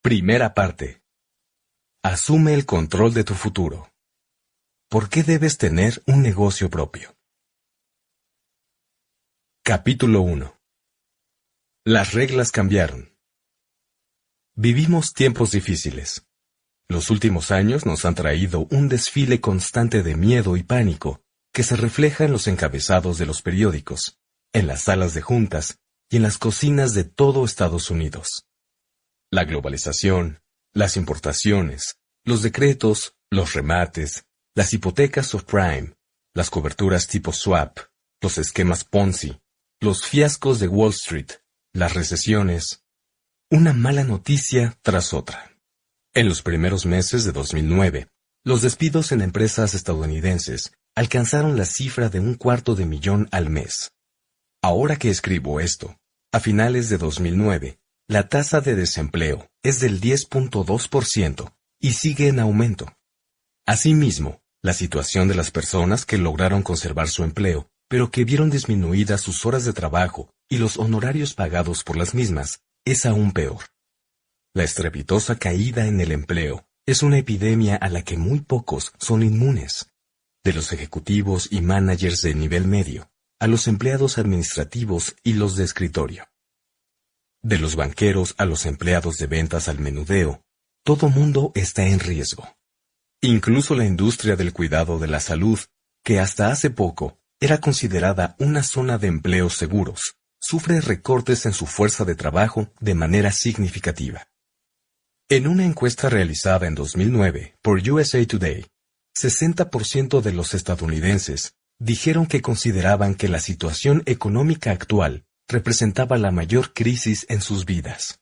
Primera parte. Asume el control de tu futuro. ¿Por qué debes tener un negocio propio? Capítulo 1. Las reglas cambiaron. Vivimos tiempos difíciles. Los últimos años nos han traído un desfile constante de miedo y pánico que se refleja en los encabezados de los periódicos, en las salas de juntas y en las cocinas de todo Estados Unidos. La globalización, las importaciones, los decretos, los remates, las hipotecas subprime, las coberturas tipo swap, los esquemas Ponzi, los fiascos de Wall Street, las recesiones, una mala noticia tras otra. En los primeros meses de 2009, los despidos en empresas estadounidenses alcanzaron la cifra de 250,000 al mes. Ahora que escribo esto, a finales de 2009, la tasa de desempleo es del 10.2% y sigue en aumento. Asimismo, la situación de las personas que lograron conservar su empleo, pero que vieron disminuidas sus horas de trabajo y los honorarios pagados por las mismas, es aún peor. La estrepitosa caída en el empleo es una epidemia a la que muy pocos son inmunes. De los ejecutivos y managers de nivel medio, a los empleados administrativos y los de escritorio. De los banqueros a los empleados de ventas al menudeo, todo mundo está en riesgo. Incluso la industria del cuidado de la salud, que hasta hace poco era considerada una zona de empleos seguros, sufre recortes en su fuerza de trabajo de manera significativa. En una encuesta realizada en 2009 por USA Today, 60% de los estadounidenses dijeron que consideraban que la situación económica actual representaba la mayor crisis en sus vidas.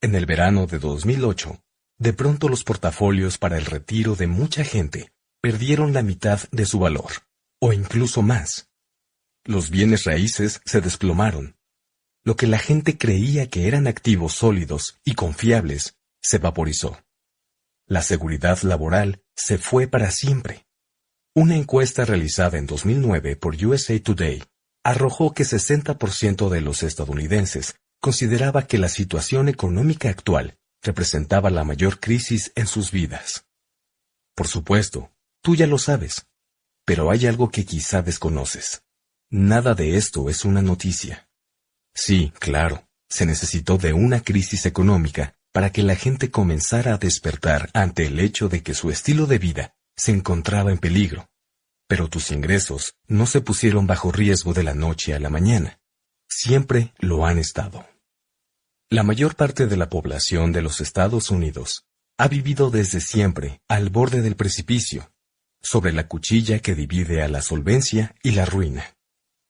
En el verano de 2008, de pronto los portafolios para el retiro de mucha gente perdieron la mitad de su valor, o incluso más. Los bienes raíces se desplomaron. Lo que la gente creía que eran activos sólidos y confiables se vaporizó. La seguridad laboral se fue para siempre. Una encuesta realizada en 2009 por USA Today arrojó que 60% de los estadounidenses consideraba que la situación económica actual representaba la mayor crisis en sus vidas. Por supuesto, tú ya lo sabes, pero hay algo que quizá desconoces. Nada de esto es una noticia. Sí, claro, se necesitó de una crisis económica para que la gente comenzara a despertar ante el hecho de que su estilo de vida se encontraba en peligro. Pero tus ingresos no se pusieron bajo riesgo de la noche a la mañana. Siempre lo han estado. La mayor parte de la población de los Estados Unidos ha vivido desde siempre al borde del precipicio, sobre la cuchilla que divide a la solvencia y la ruina.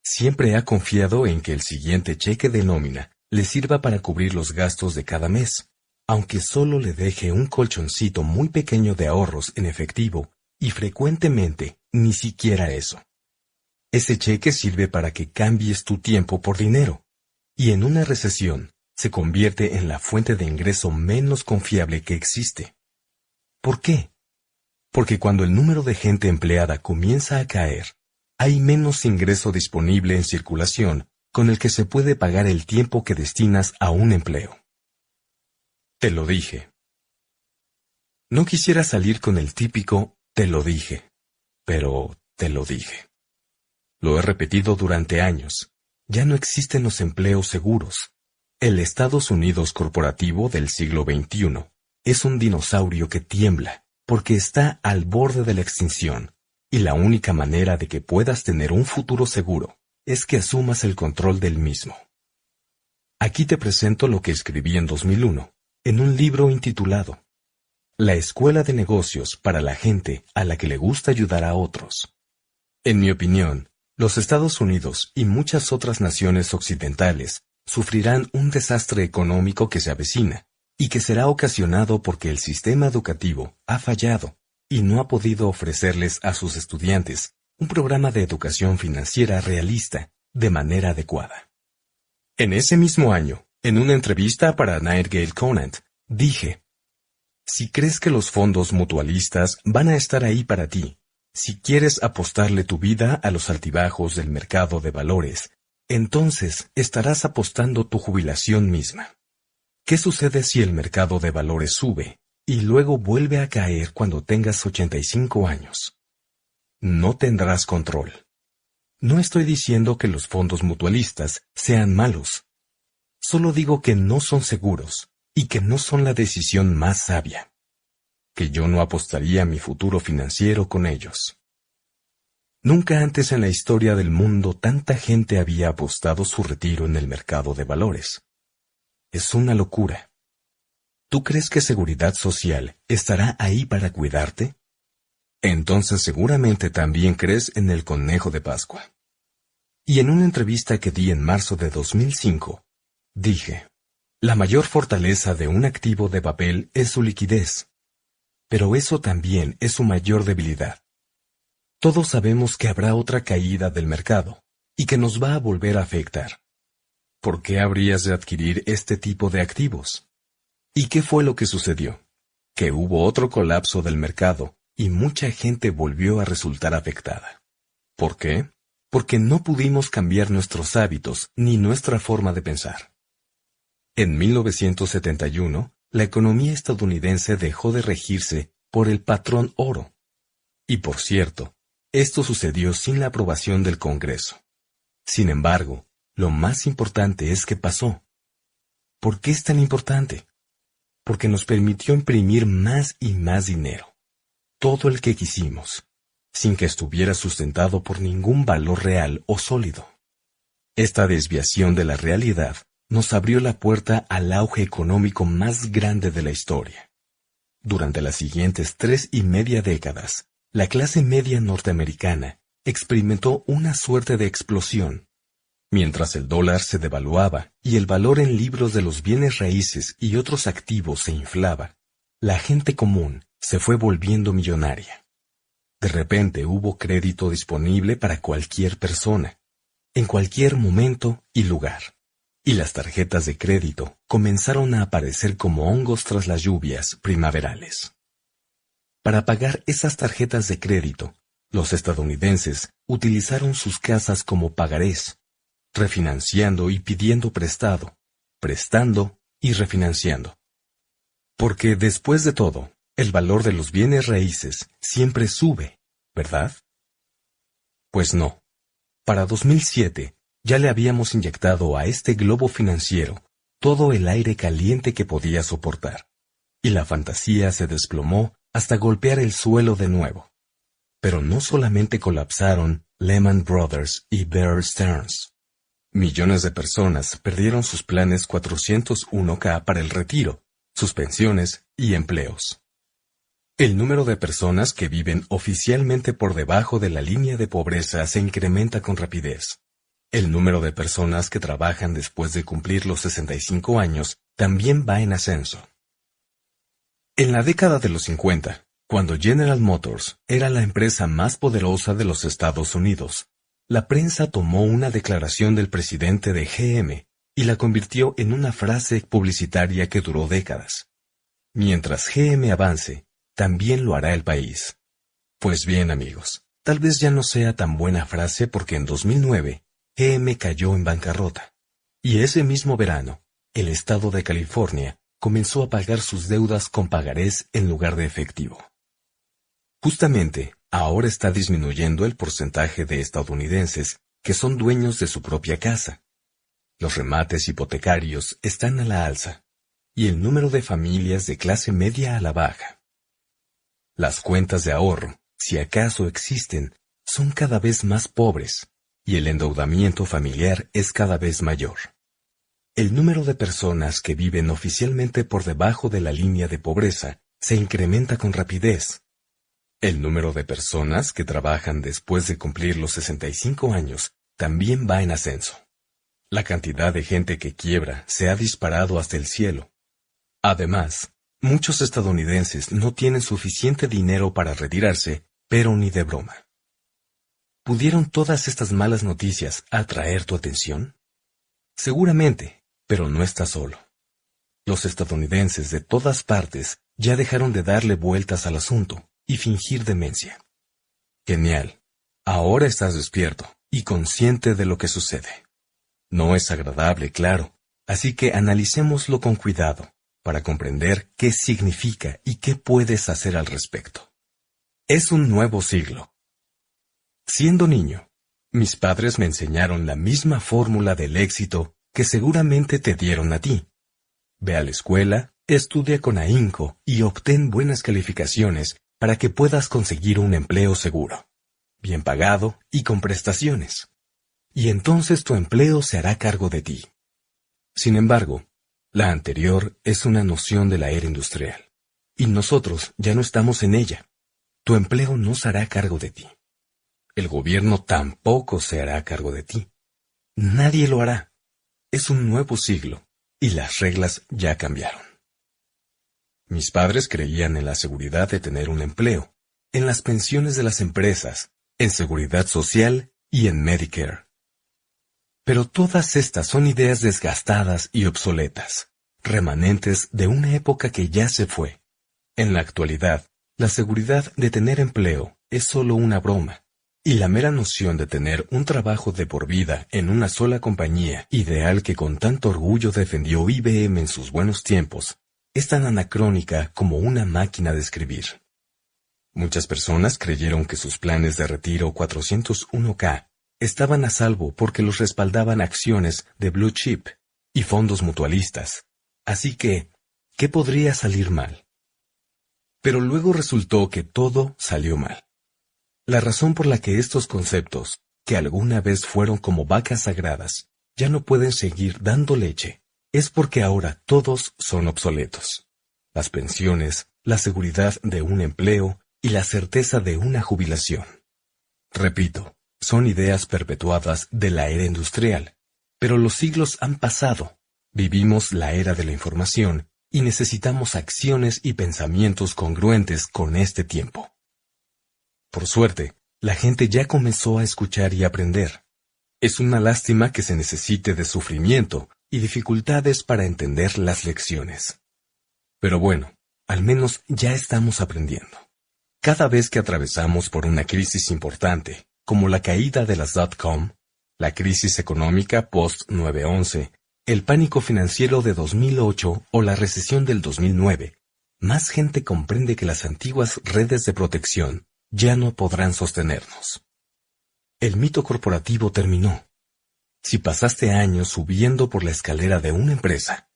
Siempre ha confiado en que el siguiente cheque de nómina le sirva para cubrir los gastos de cada mes, aunque solo le deje un colchoncito muy pequeño de ahorros en efectivo y frecuentemente ni siquiera eso. Ese cheque sirve para que cambies tu tiempo por dinero, y en una recesión se convierte en la fuente de ingreso menos confiable que existe. ¿Por qué? Porque cuando el número de gente empleada comienza a caer, hay menos ingreso disponible en circulación con el que se puede pagar el tiempo que destinas a un empleo. Te lo dije. No quisiera salir con el típico te lo dije, pero te lo dije. Lo he repetido durante años. Ya no existen los empleos seguros. El Estados Unidos corporativo del siglo XXI es un dinosaurio que tiembla porque está al borde de la extinción, y la única manera de que puedas tener un futuro seguro es que asumas el control del mismo. Aquí te presento lo que escribí en 2001, en un libro intitulado La Escuela de Negocios para la gente a la que le gusta ayudar a otros. En mi opinión, los Estados Unidos y muchas otras naciones occidentales sufrirán un desastre económico que se avecina y que será ocasionado porque el sistema educativo ha fallado y no ha podido ofrecerles a sus estudiantes un programa de educación financiera realista de manera adecuada. En ese mismo año, en una entrevista para Nightgate Conant, dije: si crees que los fondos mutualistas van a estar ahí para ti, si quieres apostarle tu vida a los altibajos del mercado de valores, entonces estarás apostando tu jubilación misma. ¿Qué sucede si el mercado de valores sube y luego vuelve a caer cuando tengas 85 años? No tendrás control. No estoy diciendo que los fondos mutualistas sean malos. Solo digo que no son seguros y que no son la decisión más sabia. Que yo no apostaría mi futuro financiero con ellos. Nunca antes en la historia del mundo tanta gente había apostado su retiro en el mercado de valores. Es una locura. ¿Tú crees que Seguridad Social estará ahí para cuidarte? Entonces seguramente también crees en el conejo de Pascua. Y en una entrevista que di en marzo de 2005, dije, la mayor fortaleza de un activo de papel es su liquidez. Pero eso también es su mayor debilidad. Todos sabemos que habrá otra caída del mercado y que nos va a volver a afectar. ¿Por qué habrías de adquirir este tipo de activos? ¿Y qué fue lo que sucedió? Que hubo otro colapso del mercado y mucha gente volvió a resultar afectada. ¿Por qué? Porque no pudimos cambiar nuestros hábitos ni nuestra forma de pensar. En 1971, la economía estadounidense dejó de regirse por el patrón oro. Y por cierto, esto sucedió sin la aprobación del Congreso. Sin embargo, lo más importante es que pasó. ¿Por qué es tan importante? Porque nos permitió imprimir más y más dinero. Todo el que quisimos, sin que estuviera sustentado por ningún valor real o sólido. Esta desviación de la realidad nos abrió la puerta al auge económico más grande de la historia. Durante las siguientes 3.5 décadas, la clase media norteamericana experimentó una suerte de explosión. Mientras el dólar se devaluaba y el valor en libros de los bienes raíces y otros activos se inflaba, la gente común se fue volviendo millonaria. De repente hubo crédito disponible para cualquier persona, en cualquier momento y lugar. Y las tarjetas de crédito comenzaron a aparecer como hongos tras las lluvias primaverales. Para pagar esas tarjetas de crédito, los estadounidenses utilizaron sus casas como pagarés, refinanciando y pidiendo prestado, prestando y refinanciando. Porque después de todo, el valor de los bienes raíces siempre sube, ¿verdad? Pues no. Para 2007, ya le habíamos inyectado a este globo financiero todo el aire caliente que podía soportar, y la fantasía se desplomó hasta golpear el suelo de nuevo. Pero no solamente colapsaron Lehman Brothers y Bear Stearns. Millones de personas perdieron sus planes 401(k) para el retiro, sus pensiones y empleos. El número de personas que viven oficialmente por debajo de la línea de pobreza se incrementa con rapidez. El número de personas que trabajan después de cumplir los 65 años también va en ascenso. En la década de los 50, cuando General Motors era la empresa más poderosa de los Estados Unidos, la prensa tomó una declaración del presidente de GM y la convirtió en una frase publicitaria que duró décadas. Mientras GM avance, también lo hará el país. Pues bien, amigos, tal vez ya no sea tan buena frase porque en 2009, GM cayó en bancarrota. Y ese mismo verano, el estado de California comenzó a pagar sus deudas con pagarés en lugar de efectivo. Justamente, ahora está disminuyendo el porcentaje de estadounidenses que son dueños de su propia casa. Los remates hipotecarios están a la alza, y el número de familias de clase media a la baja. Las cuentas de ahorro, si acaso existen, son cada vez más pobres, y el endeudamiento familiar es cada vez mayor. El número de personas que viven oficialmente por debajo de la línea de pobreza se incrementa con rapidez. El número de personas que trabajan después de cumplir los 65 años también va en ascenso. La cantidad de gente que quiebra se ha disparado hasta el cielo. Además, muchos estadounidenses no tienen suficiente dinero para retirarse, pero ni de broma. ¿Pudieron todas estas malas noticias atraer tu atención? Seguramente, pero no estás solo. Los estadounidenses de todas partes ya dejaron de darle vueltas al asunto y fingir demencia. Genial. Ahora estás despierto y consciente de lo que sucede. No es agradable, claro, Así que analicémoslo con cuidado para comprender qué significa y qué puedes hacer al respecto. Es un nuevo siglo. Siendo niño, mis padres me enseñaron la misma fórmula del éxito que seguramente te dieron a ti. Ve a la escuela, estudia con ahínco y obtén buenas calificaciones para que puedas conseguir un empleo seguro, bien pagado y con prestaciones. Y entonces tu empleo se hará cargo de ti. Sin embargo, la anterior es una noción de la era industrial, y nosotros ya no estamos en ella. Tu empleo no se hará cargo de ti. El gobierno tampoco se hará cargo de ti. Nadie lo hará. Es un nuevo siglo, y las reglas ya cambiaron. Mis padres creían en la seguridad de tener un empleo, en las pensiones de las empresas, en seguridad social y en Medicare. Pero todas estas son ideas desgastadas y obsoletas, remanentes de una época que ya se fue. En la actualidad, la seguridad de tener empleo es solo una broma, y la mera noción de tener un trabajo de por vida en una sola compañía, ideal que con tanto orgullo defendió IBM en sus buenos tiempos, es tan anacrónica como una máquina de escribir. Muchas personas creyeron que sus planes de retiro 401k estaban a salvo porque los respaldaban acciones de blue chip y fondos mutualistas. Así que, ¿qué podría salir mal? Pero luego resultó que todo salió mal. La razón por la que estos conceptos, que alguna vez fueron como vacas sagradas, ya no pueden seguir dando leche, es porque ahora todos son obsoletos. Las pensiones, la seguridad de un empleo y la certeza de una jubilación. Repito, son ideas perpetuadas de la era industrial, pero los siglos han pasado. Vivimos la era de la información y necesitamos acciones y pensamientos congruentes con este tiempo. Por suerte, la gente ya comenzó a escuchar y aprender. Es una lástima que se necesite de sufrimiento y dificultades para entender las lecciones. Pero bueno, al menos ya estamos aprendiendo. Cada vez que atravesamos por una crisis importante, como la caída de las .com, la crisis económica post-9/11, el pánico financiero de 2008 o la recesión del 2009, más gente comprende que las antiguas redes de protección ya no podrán sostenernos. El mito corporativo terminó. Si pasaste años subiendo por la escalera de una empresa,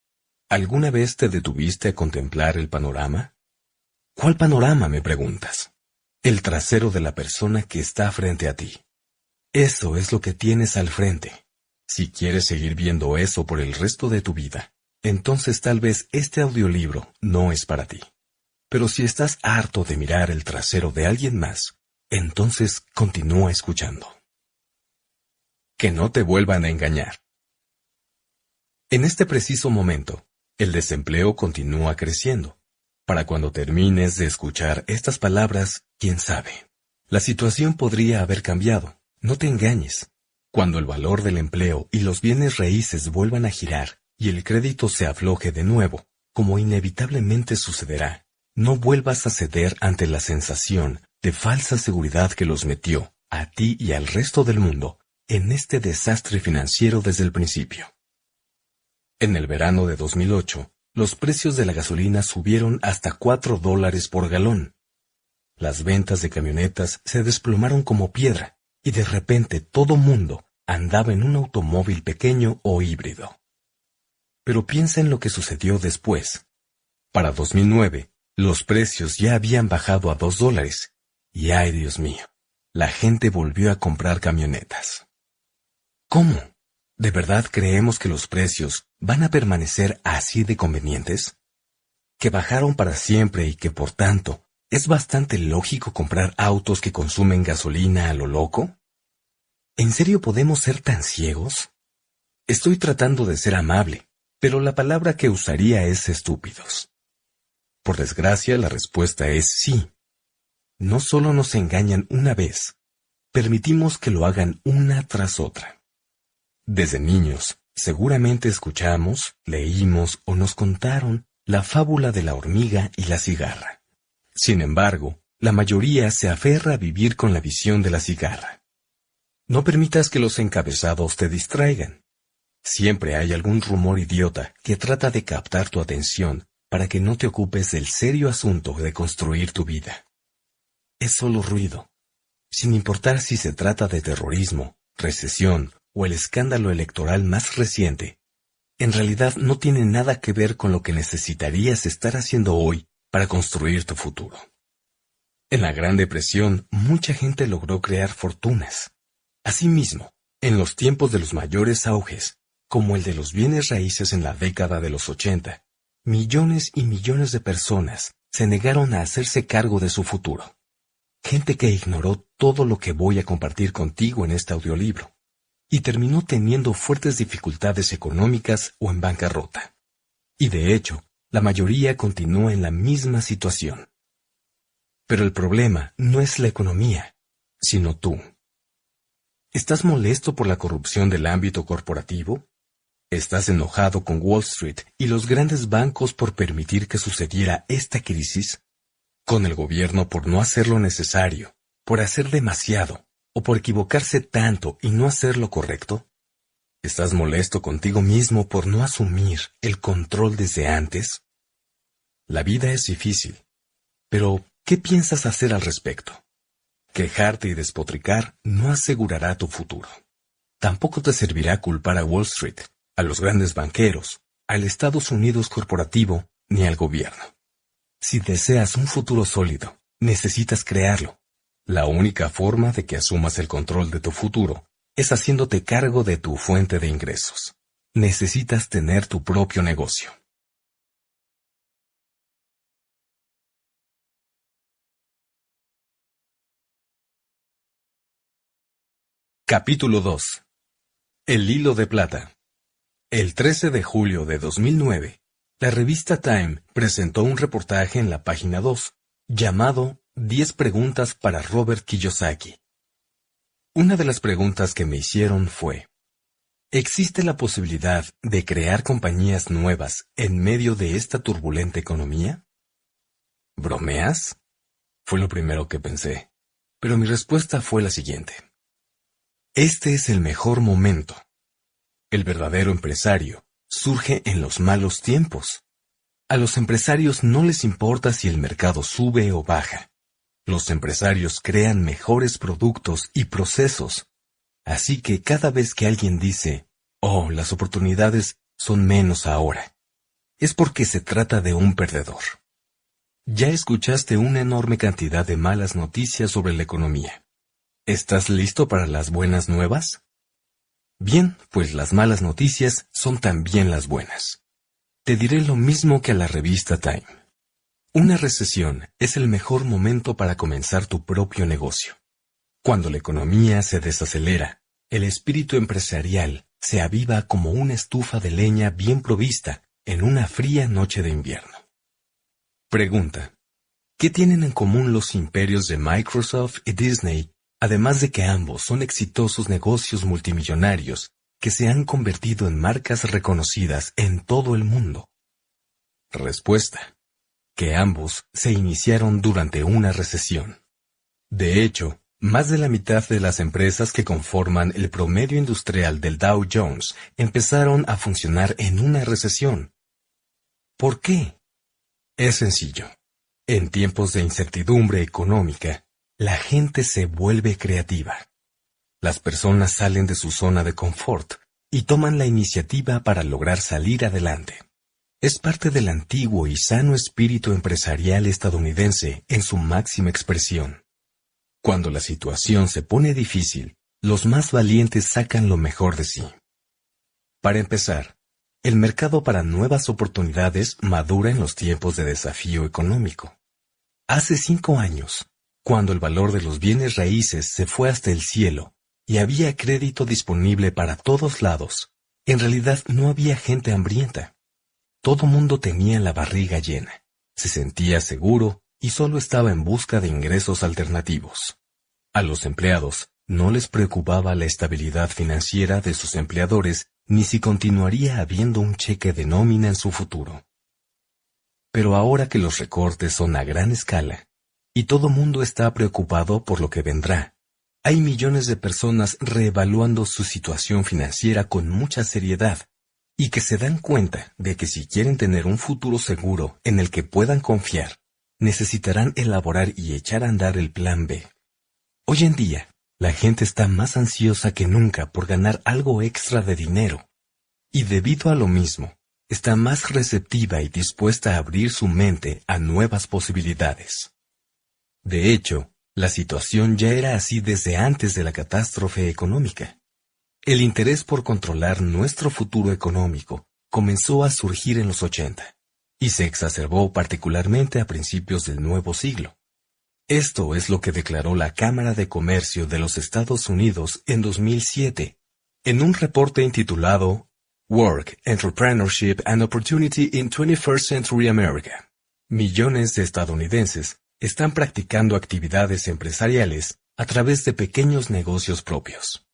¿alguna vez te detuviste a contemplar el panorama? ¿Cuál panorama, me preguntas? El trasero de la persona que está frente a ti. Eso es lo que tienes al frente. Si quieres seguir viendo eso por el resto de tu vida, entonces tal vez este audiolibro no es para ti. Pero si estás harto de mirar el trasero de alguien más, entonces continúa escuchando. Que no te vuelvan a engañar. En este preciso momento, el desempleo continúa creciendo. Para cuando termines de escuchar estas palabras, quién sabe. La situación podría haber cambiado. No te engañes. Cuando el valor del empleo y los bienes raíces vuelvan a girar y el crédito se afloje de nuevo, como inevitablemente sucederá, no vuelvas a ceder ante la sensación de falsa seguridad que los metió, a ti y al resto del mundo, en este desastre financiero desde el principio. En el verano de 2008, los precios de la gasolina subieron hasta $4 por galón. Las ventas de camionetas se desplomaron como piedra, y de repente todo mundo andaba en un automóvil pequeño o híbrido. Pero piensa en lo que sucedió después. Para 2009, los precios ya habían bajado a $2, y ¡ay, Dios mío! La gente volvió a comprar camionetas. ¿Cómo? ¿De verdad creemos que los precios van a permanecer así de convenientes? ¿Que bajaron para siempre y que, por tanto, es bastante lógico comprar autos que consumen gasolina a lo loco? ¿En serio podemos ser tan ciegos? Estoy tratando de ser amable, pero la palabra que usaría es estúpidos. Por desgracia, la respuesta es sí. No solo nos engañan una vez, permitimos que lo hagan una tras otra. Desde niños, seguramente escuchamos, leímos o nos contaron la fábula de la hormiga y la cigarra. Sin embargo, la mayoría se aferra a vivir con la visión de la cigarra. No permitas que los encabezados te distraigan. Siempre hay algún rumor idiota que trata de captar tu atención para que no te ocupes del serio asunto de construir tu vida. Es solo ruido, sin importar si se trata de terrorismo, recesión o el escándalo electoral más reciente. En realidad no tiene nada que ver con lo que necesitarías estar haciendo hoy para construir tu futuro. En la Gran Depresión, mucha gente logró crear fortunas. Asimismo, en los tiempos de los mayores auges, como el de los bienes raíces en la década de los 80, millones y millones de personas se negaron a hacerse cargo de su futuro. Gente que ignoró todo lo que voy a compartir contigo en este audiolibro, y terminó teniendo fuertes dificultades económicas o en bancarrota. Y de hecho, la mayoría continúa en la misma situación. Pero el problema no es la economía, sino tú. ¿Estás molesto por la corrupción del ámbito corporativo? ¿Estás enojado con Wall Street y los grandes bancos por permitir que sucediera esta crisis? ¿Con el gobierno por no hacer lo necesario, por hacer demasiado, o por equivocarse tanto y no hacer lo correcto? ¿Estás molesto contigo mismo por no asumir el control desde antes? La vida es difícil, pero ¿qué piensas hacer al respecto? Quejarte y despotricar no asegurará tu futuro. Tampoco te servirá culpar a Wall Street, a los grandes banqueros, al Estados Unidos corporativo, ni al gobierno. Si deseas un futuro sólido, necesitas crearlo. La única forma de que asumas el control de tu futuro es haciéndote cargo de tu fuente de ingresos. Necesitas tener tu propio negocio. Capítulo 2. El hilo de plata. El 13 de julio de 2009, la revista Time presentó un reportaje en la página 2, llamado 10 preguntas para Robert Kiyosaki. Una de las preguntas que me hicieron fue: ¿existe la posibilidad de crear compañías nuevas en medio de esta turbulenta economía? ¿Bromeas? Fue lo primero que pensé, pero mi respuesta fue la siguiente. Este es el mejor momento. El verdadero empresario surge en los malos tiempos. A los empresarios no les importa si el mercado sube o baja. Los empresarios crean mejores productos y procesos. Así que cada vez que alguien dice, «Oh, las oportunidades son menos ahora», es porque se trata de un perdedor. Ya escuchaste una enorme cantidad de malas noticias sobre la economía. ¿Estás listo para las buenas nuevas? Bien, pues las malas noticias son también las buenas. Te diré lo mismo que a la revista Time. Una recesión es el mejor momento para comenzar tu propio negocio. Cuando la economía se desacelera, el espíritu empresarial se aviva como una estufa de leña bien provista en una fría noche de invierno. Pregunta: ¿qué tienen en común los imperios de Microsoft y Disney, además de que ambos son exitosos negocios multimillonarios que se han convertido en marcas reconocidas en todo el mundo? Respuesta: que ambos se iniciaron durante una recesión. De hecho, más de la mitad de las empresas que conforman el promedio industrial del Dow Jones empezaron a funcionar en una recesión. ¿Por qué? Es sencillo. En tiempos de incertidumbre económica, la gente se vuelve creativa. Las personas salen de su zona de confort y toman la iniciativa para lograr salir adelante. Es parte del antiguo y sano espíritu empresarial estadounidense en su máxima expresión. Cuando la situación se pone difícil, los más valientes sacan lo mejor de sí. Para empezar, el mercado para nuevas oportunidades madura en los tiempos de desafío económico. Hace 5 años, cuando el valor de los bienes raíces se fue hasta el cielo y había crédito disponible para todos lados, en realidad no había gente hambrienta. Todo mundo tenía la barriga llena, se sentía seguro y solo estaba en busca de ingresos alternativos. A los empleados no les preocupaba la estabilidad financiera de sus empleadores ni si continuaría habiendo un cheque de nómina en su futuro. Pero ahora que los recortes son a gran escala, y todo mundo está preocupado por lo que vendrá, hay millones de personas reevaluando su situación financiera con mucha seriedad y que se dan cuenta de que si quieren tener un futuro seguro en el que puedan confiar, necesitarán elaborar y echar a andar el plan B. Hoy en día, la gente está más ansiosa que nunca por ganar algo extra de dinero, y debido a lo mismo, está más receptiva y dispuesta a abrir su mente a nuevas posibilidades. De hecho, la situación ya era así desde antes de la catástrofe económica. El interés por controlar nuestro futuro económico comenzó a surgir en los 80, y se exacerbó particularmente a principios del nuevo siglo. Esto es lo que declaró la Cámara de Comercio de los Estados Unidos en 2007, en un reporte intitulado Work, Entrepreneurship and Opportunity in 21st Century America. Millones de estadounidenses están practicando actividades empresariales a través de pequeños negocios propios.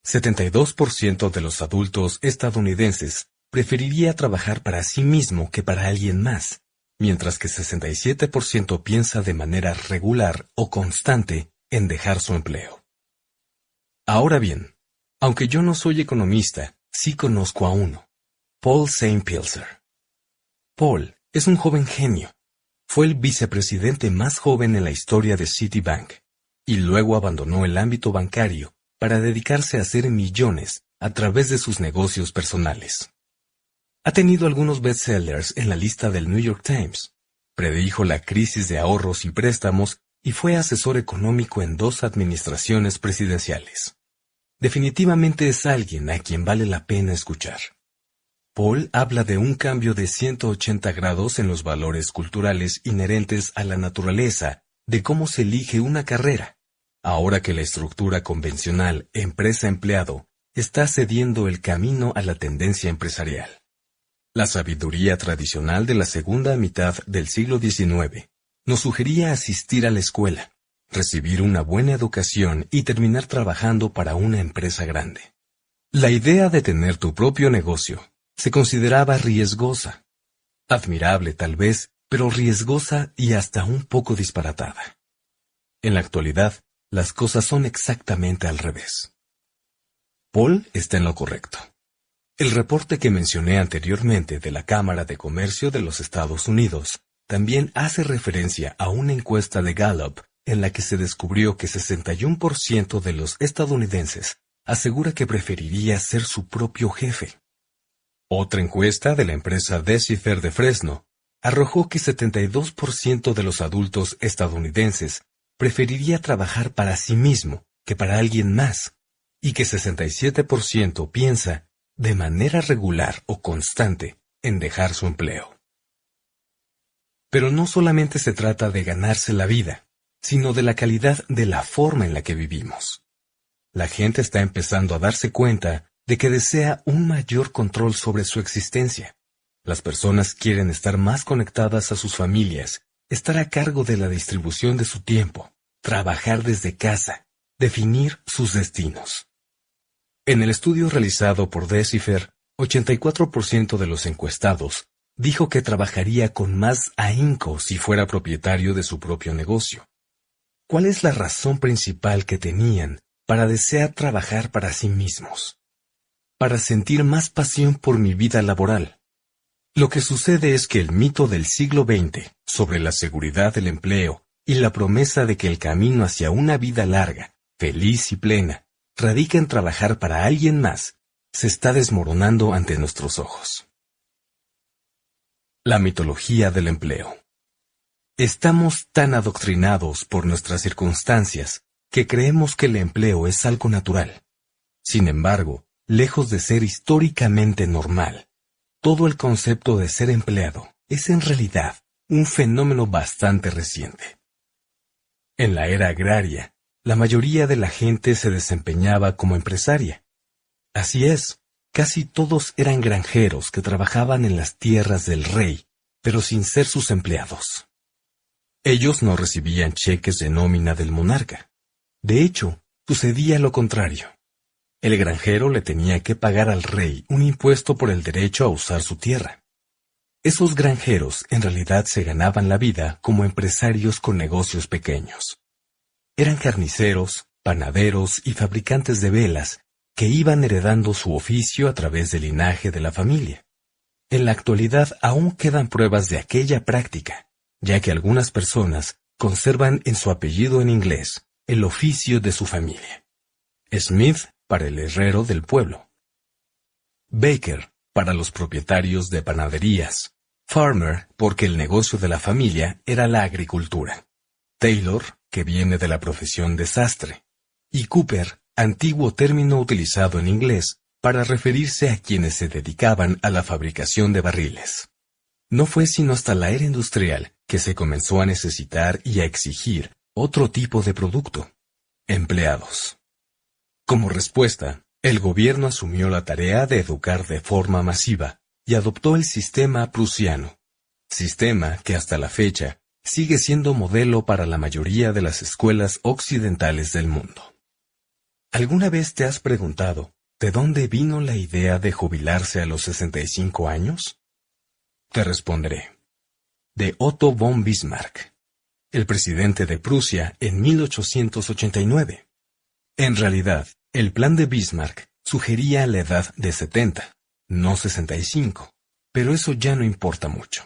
72% de los adultos estadounidenses preferiría trabajar para sí mismo que para alguien más, mientras que 67% piensa de manera regular o constante en dejar su empleo. Ahora bien, aunque yo no soy economista, sí conozco a uno, Paul Saint-Pilzer. Paul es un joven genio. Fue el vicepresidente más joven en la historia de Citibank, y luego abandonó el ámbito bancario para dedicarse a hacer millones a través de sus negocios personales. Ha tenido algunos bestsellers en la lista del New York Times, predijo la crisis de ahorros y préstamos y fue asesor económico en 2 administraciones presidenciales. Definitivamente es alguien a quien vale la pena escuchar. Paul habla de un cambio de 180 grados en los valores culturales inherentes a la naturaleza de cómo se elige una carrera, ahora que la estructura convencional empresa-empleado está cediendo el camino a la tendencia empresarial. La sabiduría tradicional de la segunda mitad del siglo XIX nos sugería asistir a la escuela, recibir una buena educación y terminar trabajando para una empresa grande. La idea de tener tu propio negocio se consideraba riesgosa. Admirable tal vez, pero riesgosa y hasta un poco disparatada. En la actualidad, las cosas son exactamente al revés. Paul está en lo correcto. El reporte que mencioné anteriormente de la Cámara de Comercio de los Estados Unidos también hace referencia a una encuesta de Gallup en la que se descubrió que 61% de los estadounidenses asegura que preferiría ser su propio jefe. Otra encuesta de la empresa Decifer de Fresno arrojó que 72% de los adultos estadounidenses preferiría trabajar para sí mismo que para alguien más, y que 67% piensa, de manera regular o constante, en dejar su empleo. Pero no solamente se trata de ganarse la vida, sino de la calidad de la forma en la que vivimos. La gente está empezando a darse cuenta de que desea un mayor control sobre su existencia. Las personas quieren estar más conectadas a sus familias, estar a cargo de la distribución de su tiempo, trabajar desde casa, definir sus destinos. En el estudio realizado por Decifer, 84% de los encuestados dijo que trabajaría con más ahínco si fuera propietario de su propio negocio. ¿Cuál es la razón principal que tenían para desear trabajar para sí mismos? Para sentir más pasión por mi vida laboral. Lo que sucede es que el mito del siglo XX sobre la seguridad del empleo y la promesa de que el camino hacia una vida larga, feliz y plena, radica en trabajar para alguien más, se está desmoronando ante nuestros ojos. La mitología del empleo. Estamos tan adoctrinados por nuestras circunstancias que creemos que el empleo es algo natural. Sin embargo, lejos de ser históricamente normal, todo el concepto de ser empleado es en realidad un fenómeno bastante reciente. En la era agraria, la mayoría de la gente se desempeñaba como empresaria. Así es, casi todos eran granjeros que trabajaban en las tierras del rey, pero sin ser sus empleados. Ellos no recibían cheques de nómina del monarca. De hecho, sucedía lo contrario. El granjero le tenía que pagar al rey un impuesto por el derecho a usar su tierra. Esos granjeros en realidad se ganaban la vida como empresarios con negocios pequeños. Eran carniceros, panaderos y fabricantes de velas que iban heredando su oficio a través del linaje de la familia. En la actualidad aún quedan pruebas de aquella práctica, ya que algunas personas conservan en su apellido en inglés el oficio de su familia. Smith para el herrero del pueblo. Baker para los propietarios de panaderías. Farmer porque el negocio de la familia era la agricultura. Taylor, que viene de la profesión de sastre. Y Cooper, antiguo término utilizado en inglés para referirse a quienes se dedicaban a la fabricación de barriles. No fue sino hasta la era industrial que se comenzó a necesitar y a exigir otro tipo de producto: empleados. Como respuesta, el gobierno asumió la tarea de educar de forma masiva y adoptó el sistema prusiano, sistema que hasta la fecha sigue siendo modelo para la mayoría de las escuelas occidentales del mundo. ¿Alguna vez te has preguntado de dónde vino la idea de jubilarse a los 65 años? Te responderé. De Otto von Bismarck, el presidente de Prusia en 1889. En realidad, el plan de Bismarck sugería la edad de 70, no 65, pero eso ya no importa mucho.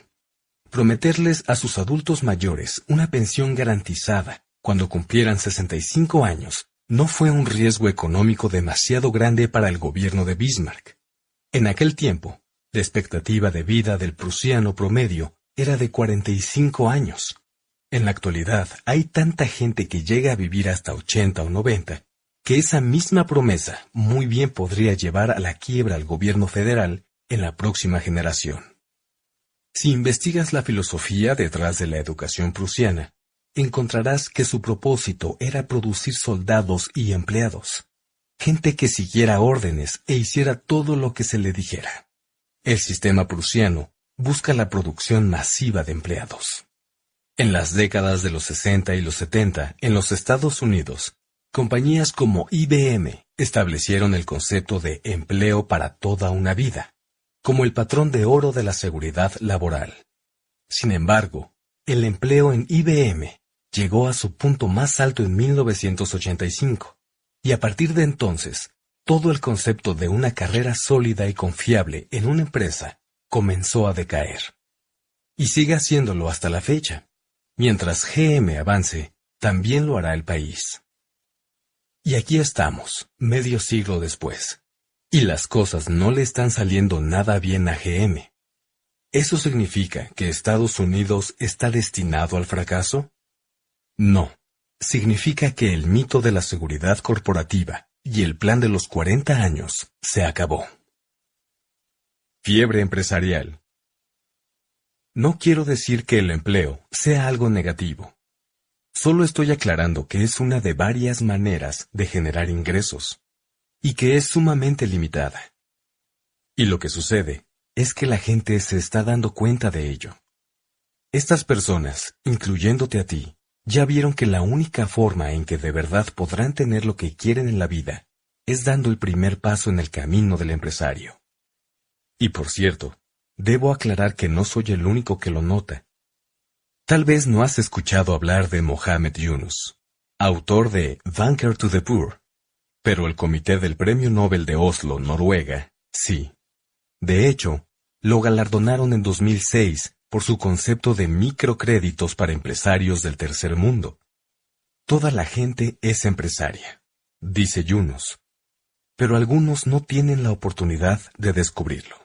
Prometerles a sus adultos mayores una pensión garantizada cuando cumplieran 65 años no fue un riesgo económico demasiado grande para el gobierno de Bismarck. En aquel tiempo, la expectativa de vida del prusiano promedio era de 45 años. En la actualidad hay tanta gente que llega a vivir hasta 80 o 90, que esa misma promesa muy bien podría llevar a la quiebra al gobierno federal en la próxima generación. Si investigas la filosofía detrás de la educación prusiana, encontrarás que su propósito era producir soldados y empleados, gente que siguiera órdenes e hiciera todo lo que se le dijera. El sistema prusiano busca la producción masiva de empleados. En las décadas de los 60 y los 70, en los Estados Unidos, compañías como IBM establecieron el concepto de empleo para toda una vida, como el patrón de oro de la seguridad laboral. Sin embargo, el empleo en IBM llegó a su punto más alto en 1985, y a partir de entonces, todo el concepto de una carrera sólida y confiable en una empresa comenzó a decaer. Y sigue haciéndolo hasta la fecha. Mientras GM avance, también lo hará el país. Y aquí estamos, medio siglo después, y las cosas no le están saliendo nada bien a GM. ¿Eso significa que Estados Unidos está destinado al fracaso? No. Significa que el mito de la seguridad corporativa y el plan de los 40 años se acabó. Fiebre empresarial. No quiero decir que el empleo sea algo negativo. Solo estoy aclarando que es una de varias maneras de generar ingresos, y que es sumamente limitada. Y lo que sucede es que la gente se está dando cuenta de ello. Estas personas, incluyéndote a ti, ya vieron que la única forma en que de verdad podrán tener lo que quieren en la vida es dando el primer paso en el camino del empresario. Y por cierto, debo aclarar que no soy el único que lo nota. Tal vez no has escuchado hablar de Mohamed Yunus, autor de Banker to the Poor, pero el Comité del Premio Nobel de Oslo, Noruega, sí. De hecho, lo galardonaron en 2006 por su concepto de microcréditos para empresarios del tercer mundo. Toda la gente es empresaria, dice Yunus, pero algunos no tienen la oportunidad de descubrirlo.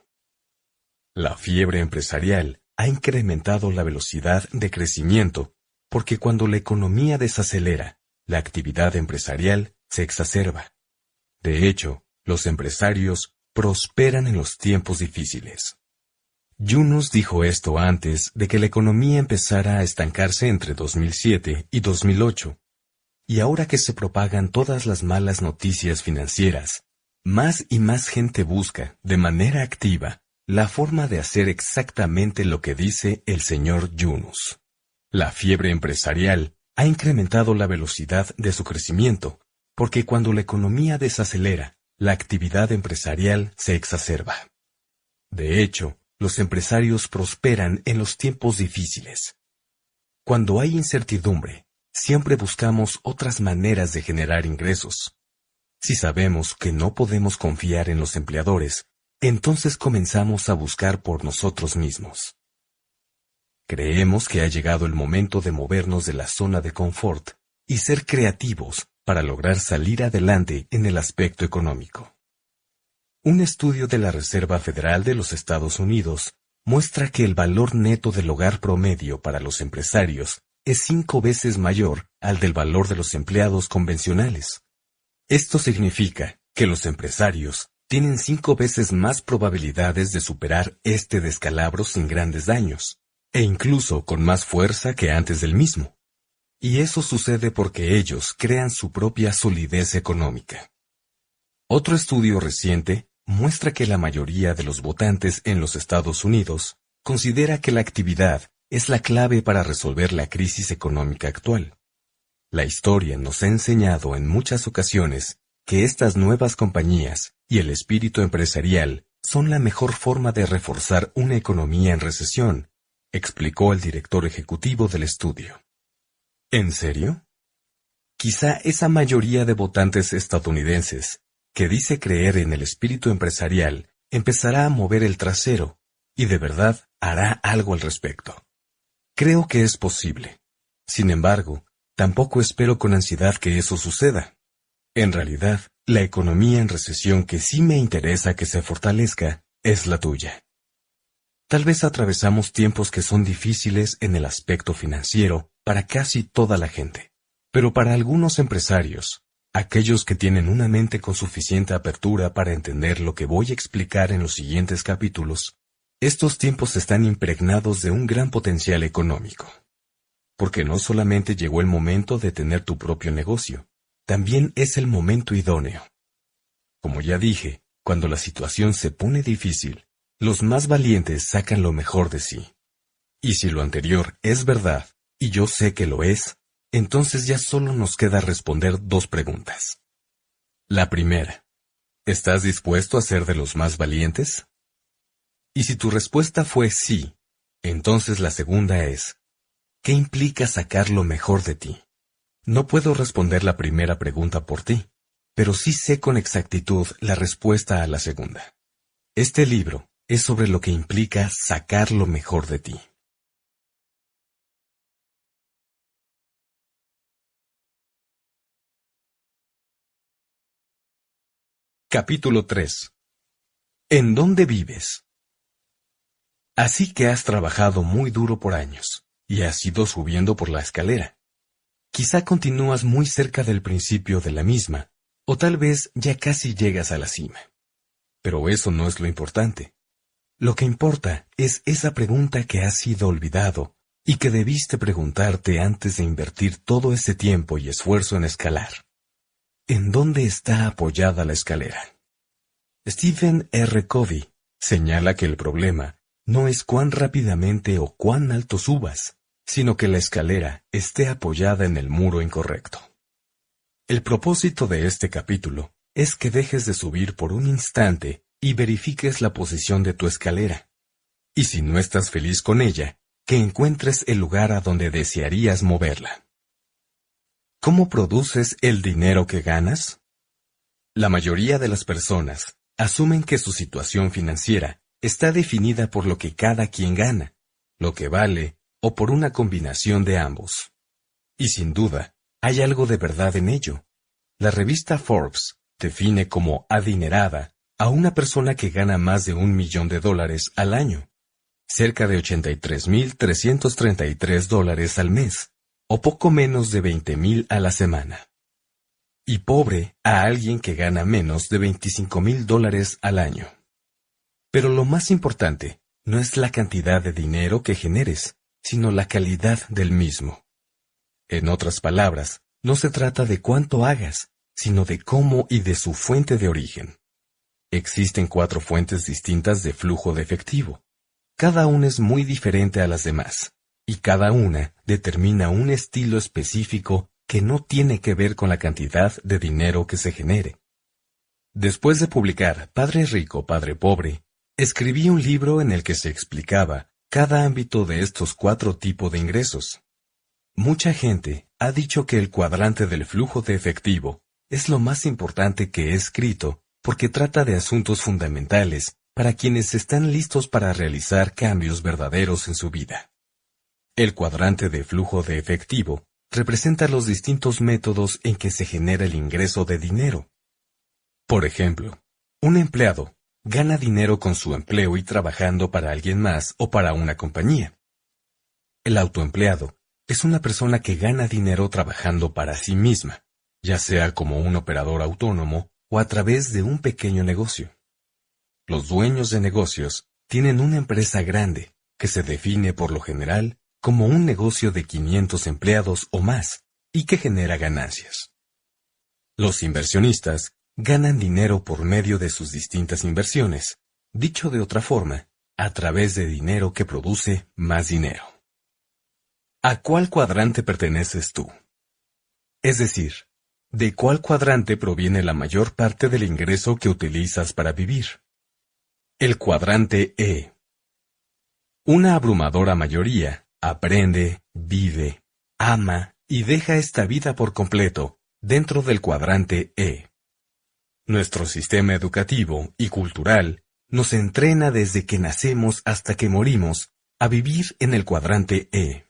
La fiebre empresarial ha incrementado la velocidad de crecimiento porque cuando la economía desacelera, la actividad empresarial se exacerba. De hecho, los empresarios prosperan en los tiempos difíciles. Yunus dijo esto antes de que la economía empezara a estancarse entre 2007 y 2008. Y ahora que se propagan todas las malas noticias financieras, más y más gente busca, de manera activa, la forma de hacer exactamente lo que dice el señor Yunus. La fiebre empresarial ha incrementado la velocidad de su crecimiento, porque cuando la economía desacelera, la actividad empresarial se exacerba. De hecho, los empresarios prosperan en los tiempos difíciles. Cuando hay incertidumbre, siempre buscamos otras maneras de generar ingresos. Si sabemos que no podemos confiar en los empleadores, entonces comenzamos a buscar por nosotros mismos. Creemos que ha llegado el momento de movernos de la zona de confort y ser creativos para lograr salir adelante en el aspecto económico. Un estudio de la Reserva Federal de los Estados Unidos muestra que el valor neto del hogar promedio para los empresarios es 5 veces mayor al del valor de los empleados convencionales. Esto significa que los empresarios tienen 5 veces más probabilidades de superar este descalabro sin grandes daños, e incluso con más fuerza que antes del mismo. Y eso sucede porque ellos crean su propia solidez económica. Otro estudio reciente muestra que la mayoría de los votantes en los Estados Unidos considera que la actividad es la clave para resolver la crisis económica actual. La historia nos ha enseñado en muchas ocasiones que estas nuevas compañías y el espíritu empresarial son la mejor forma de reforzar una economía en recesión, explicó el director ejecutivo del estudio. ¿En serio? Quizá esa mayoría de votantes estadounidenses, que dice creer en el espíritu empresarial, empezará a mover el trasero y de verdad hará algo al respecto. Creo que es posible. Sin embargo, tampoco espero con ansiedad que eso suceda. En realidad, la economía en recesión que sí me interesa que se fortalezca es la tuya. Tal vez atravesamos tiempos que son difíciles en el aspecto financiero para casi toda la gente, pero para algunos empresarios, aquellos que tienen una mente con suficiente apertura para entender lo que voy a explicar en los siguientes capítulos, estos tiempos están impregnados de un gran potencial económico. Porque no solamente llegó el momento de tener tu propio negocio, también es el momento idóneo. Como ya dije, cuando la situación se pone difícil, los más valientes sacan lo mejor de sí. Y si lo anterior es verdad, y yo sé que lo es, entonces ya solo nos queda responder 2 preguntas. La primera, ¿estás dispuesto a ser de los más valientes? Y si tu respuesta fue sí, entonces la segunda es, ¿qué implica sacar lo mejor de ti? No puedo responder la primera pregunta por ti, pero sí sé con exactitud la respuesta a la segunda. Este libro es sobre lo que implica sacar lo mejor de ti. Capítulo 3. ¿En dónde vives? Así que has trabajado muy duro por años, y has ido subiendo por la escalera. Quizá continúas muy cerca del principio de la misma, o tal vez ya casi llegas a la cima. Pero eso no es lo importante. Lo que importa es esa pregunta que has sido olvidado y que debiste preguntarte antes de invertir todo ese tiempo y esfuerzo en escalar. ¿En dónde está apoyada la escalera? Stephen R. Covey señala que el problema no es cuán rápidamente o cuán alto subas, sino que la escalera esté apoyada en el muro incorrecto. El propósito de este capítulo es que dejes de subir por un instante y verifiques la posición de tu escalera. Y si no estás feliz con ella, que encuentres el lugar a donde desearías moverla. ¿Cómo produces el dinero que ganas? La mayoría de las personas asumen que su situación financiera está definida por lo que cada quien gana, lo que vale, o por una combinación de ambos. Y sin duda, hay algo de verdad en ello. La revista Forbes define como adinerada a una persona que gana más de $1 millón al año, cerca de $83,333 al mes, o poco menos de $20,000 a la semana. Y pobre a alguien que gana menos de $25,000 al año. Pero lo más importante no es la cantidad de dinero que generes, sino la calidad del mismo. En otras palabras, no se trata de cuánto hagas, sino de cómo y de su fuente de origen. Existen 4 fuentes distintas de flujo de efectivo. Cada una es muy diferente a las demás, y cada una determina un estilo específico que no tiene que ver con la cantidad de dinero que se genere. Después de publicar Padre Rico, Padre Pobre, escribí un libro en el que se explicaba cada ámbito de estos 4 tipos de ingresos. Mucha gente ha dicho que el cuadrante del flujo de efectivo es lo más importante que he escrito porque trata de asuntos fundamentales para quienes están listos para realizar cambios verdaderos en su vida. El cuadrante de flujo de efectivo representa los distintos métodos en que se genera el ingreso de dinero. Por ejemplo, un empleado gana dinero con su empleo y trabajando para alguien más o para una compañía. El autoempleado es una persona que gana dinero trabajando para sí misma, ya sea como un operador autónomo o a través de un pequeño negocio. Los dueños de negocios tienen una empresa grande, que se define por lo general como un negocio de 500 empleados o más, y que genera ganancias. Los inversionistas ganan dinero por medio de sus distintas inversiones, dicho de otra forma, a través de dinero que produce más dinero. ¿A cuál cuadrante perteneces tú? Es decir, ¿de cuál cuadrante proviene la mayor parte del ingreso que utilizas para vivir? El cuadrante E. Una abrumadora mayoría aprende, vive, ama y deja esta vida por completo dentro del cuadrante E. Nuestro sistema educativo y cultural nos entrena desde que nacemos hasta que morimos a vivir en el cuadrante E.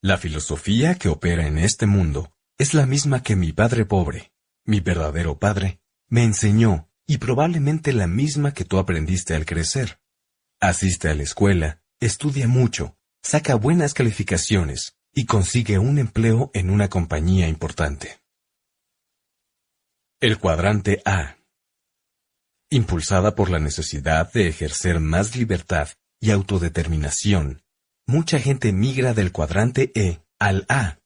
La filosofía que opera en este mundo es la misma que mi padre pobre, mi verdadero padre, me enseñó y probablemente la misma que tú aprendiste al crecer. Asiste a la escuela, estudia mucho, saca buenas calificaciones y consigue un empleo en una compañía importante. El cuadrante A. Impulsada por la necesidad de ejercer más libertad y autodeterminación, mucha gente migra del cuadrante E al A.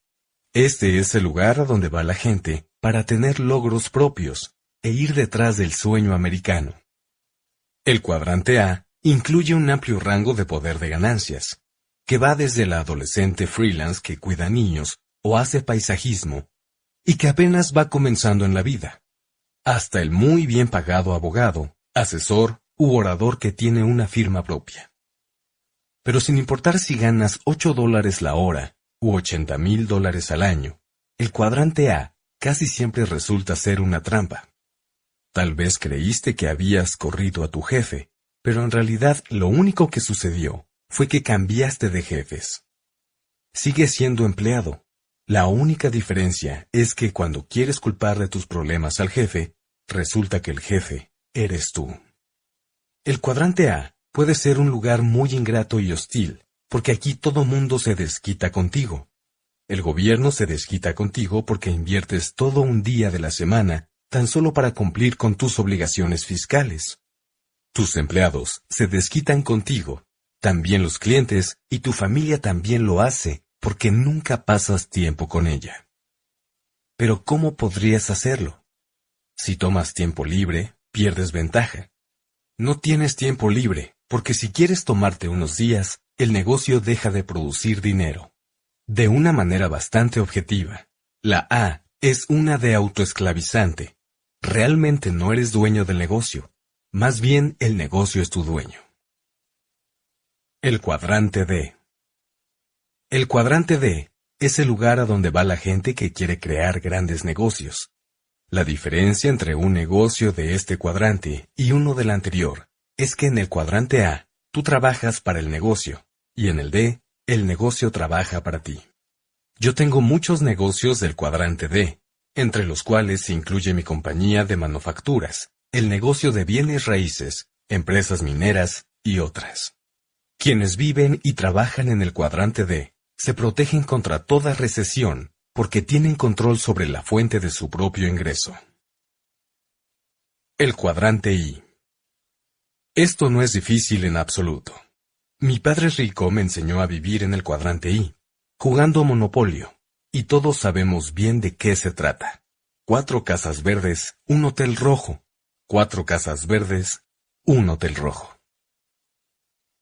Este es el lugar a donde va la gente para tener logros propios e ir detrás del sueño americano. El cuadrante A incluye un amplio rango de poder de ganancias, que va desde la adolescente freelance que cuida niños o hace paisajismo, y que apenas va comenzando en la vida, hasta el muy bien pagado abogado, asesor u orador que tiene una firma propia. Pero sin importar si ganas $8 la hora u $80,000 al año, el cuadrante A casi siempre resulta ser una trampa. Tal vez creíste que habías corrido a tu jefe, pero en realidad lo único que sucedió fue que cambiaste de jefes. Sigues siendo empleado. La única diferencia es que cuando quieres culpar de tus problemas al jefe, resulta que el jefe eres tú. El cuadrante A puede ser un lugar muy ingrato y hostil, porque aquí todo mundo se desquita contigo. El gobierno se desquita contigo porque inviertes todo un día de la semana tan solo para cumplir con tus obligaciones fiscales. Tus empleados se desquitan contigo, también los clientes y tu familia también lo hace porque nunca pasas tiempo con ella. Pero ¿cómo podrías hacerlo? Si tomas tiempo libre, pierdes ventaja. No tienes tiempo libre porque si quieres tomarte unos días, el negocio deja de producir dinero. De una manera bastante objetiva, la A es una de autoesclavizante. Realmente no eres dueño del negocio, más bien el negocio es tu dueño. El cuadrante D. El cuadrante D es el lugar a donde va la gente que quiere crear grandes negocios. La diferencia entre un negocio de este cuadrante y uno del anterior es que en el cuadrante A tú trabajas para el negocio y en el D el negocio trabaja para ti. Yo tengo muchos negocios del cuadrante D, entre los cuales se incluye mi compañía de manufacturas, el negocio de bienes raíces, empresas mineras y otras. Quienes viven y trabajan en el cuadrante D se protegen contra toda recesión porque tienen control sobre la fuente de su propio ingreso. El cuadrante I. Esto no es difícil en absoluto. Mi padre rico me enseñó a vivir en el cuadrante I, jugando Monopolio, y todos sabemos bien de qué se trata. 4 casas verdes, un hotel rojo. 4 casas verdes, un hotel rojo.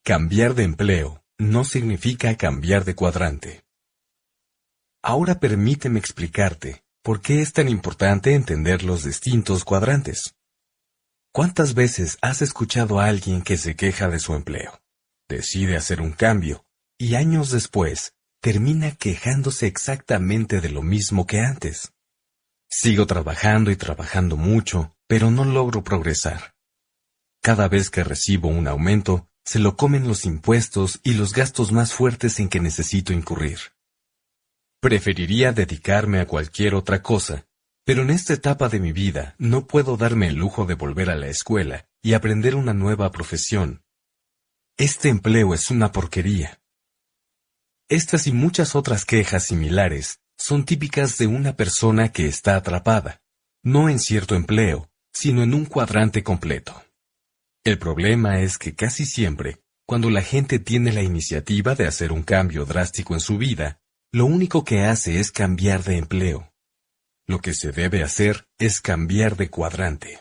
Cambiar de empleo no significa cambiar de cuadrante. Ahora permíteme explicarte por qué es tan importante entender los distintos cuadrantes. ¿Cuántas veces has escuchado a alguien que se queja de su empleo? Decide hacer un cambio, y años después, termina quejándose exactamente de lo mismo que antes. Sigo trabajando y trabajando mucho, pero no logro progresar. Cada vez que recibo un aumento, se lo comen los impuestos y los gastos más fuertes en que necesito incurrir. Preferiría dedicarme a cualquier otra cosa, pero en esta etapa de mi vida no puedo darme el lujo de volver a la escuela y aprender una nueva profesión. Este empleo es una porquería. Estas y muchas otras quejas similares son típicas de una persona que está atrapada, no en cierto empleo, sino en un cuadrante completo. El problema es que casi siempre, cuando la gente tiene la iniciativa de hacer un cambio drástico en su vida, lo único que hace es cambiar de empleo. Lo que se debe hacer es cambiar de cuadrante.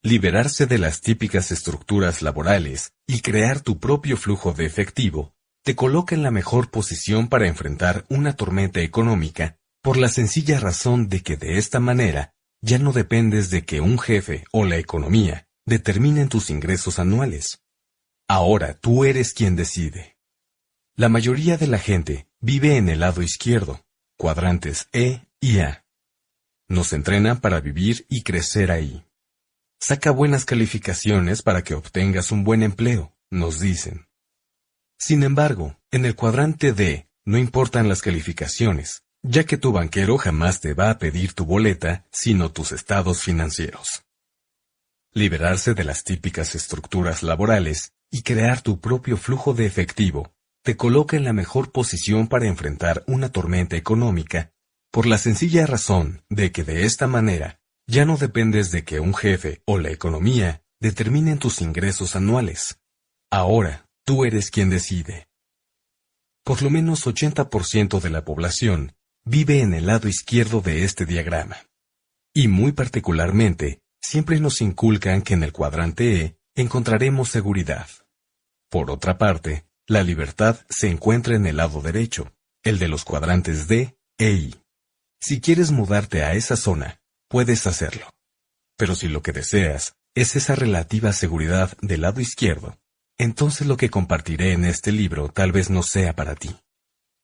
Liberarse de las típicas estructuras laborales y crear tu propio flujo de efectivo te coloca en la mejor posición para enfrentar una tormenta económica por la sencilla razón de que de esta manera ya no dependes de que un jefe o la economía determinen tus ingresos anuales. Ahora tú eres quien decide. La mayoría de la gente vive en el lado izquierdo, cuadrantes E y A. Nos entrenan para vivir y crecer ahí. Saca buenas calificaciones para que obtengas un buen empleo, nos dicen. Sin embargo, en el cuadrante D no importan las calificaciones, ya que tu banquero jamás te va a pedir tu boleta, sino tus estados financieros. Liberarse de las típicas estructuras laborales y crear tu propio flujo de efectivo te coloca en la mejor posición para enfrentar una tormenta económica, por la sencilla razón de que de esta manera ya no dependes de que un jefe o la economía determinen tus ingresos anuales. Ahora, tú eres quien decide. Por lo menos 80% de la población vive en el lado izquierdo de este diagrama. Y muy particularmente, siempre nos inculcan que en el cuadrante E encontraremos seguridad. Por otra parte, la libertad se encuentra en el lado derecho, el de los cuadrantes D e I. Si quieres mudarte a esa zona, puedes hacerlo. Pero si lo que deseas es esa relativa seguridad del lado izquierdo, entonces lo que compartiré en este libro tal vez no sea para ti.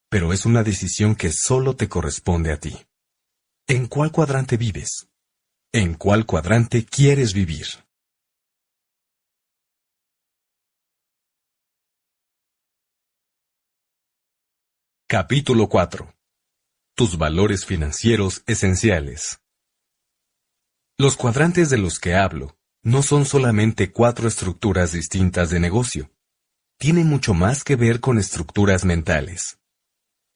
Pero es una decisión que solo te corresponde a ti. ¿En cuál cuadrante vives? ¿En cuál cuadrante quieres vivir? Capítulo 4. Tus valores financieros esenciales. Los cuadrantes de los que hablo no son solamente 4 estructuras distintas de negocio. Tienen mucho más que ver con estructuras mentales.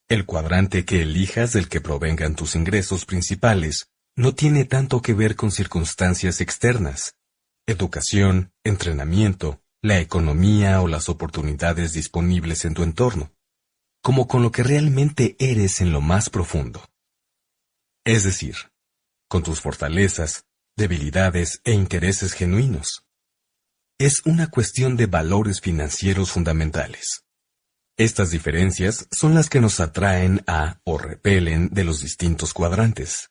El cuadrante que elijas del que provengan tus ingresos principales no tiene tanto que ver con circunstancias externas, educación, entrenamiento, la economía o las oportunidades disponibles en tu entorno, como con lo que realmente eres en lo más profundo. Es decir, con tus fortalezas, debilidades e intereses genuinos. Es una cuestión de valores financieros fundamentales. Estas diferencias son las que nos atraen a o repelen de los distintos cuadrantes.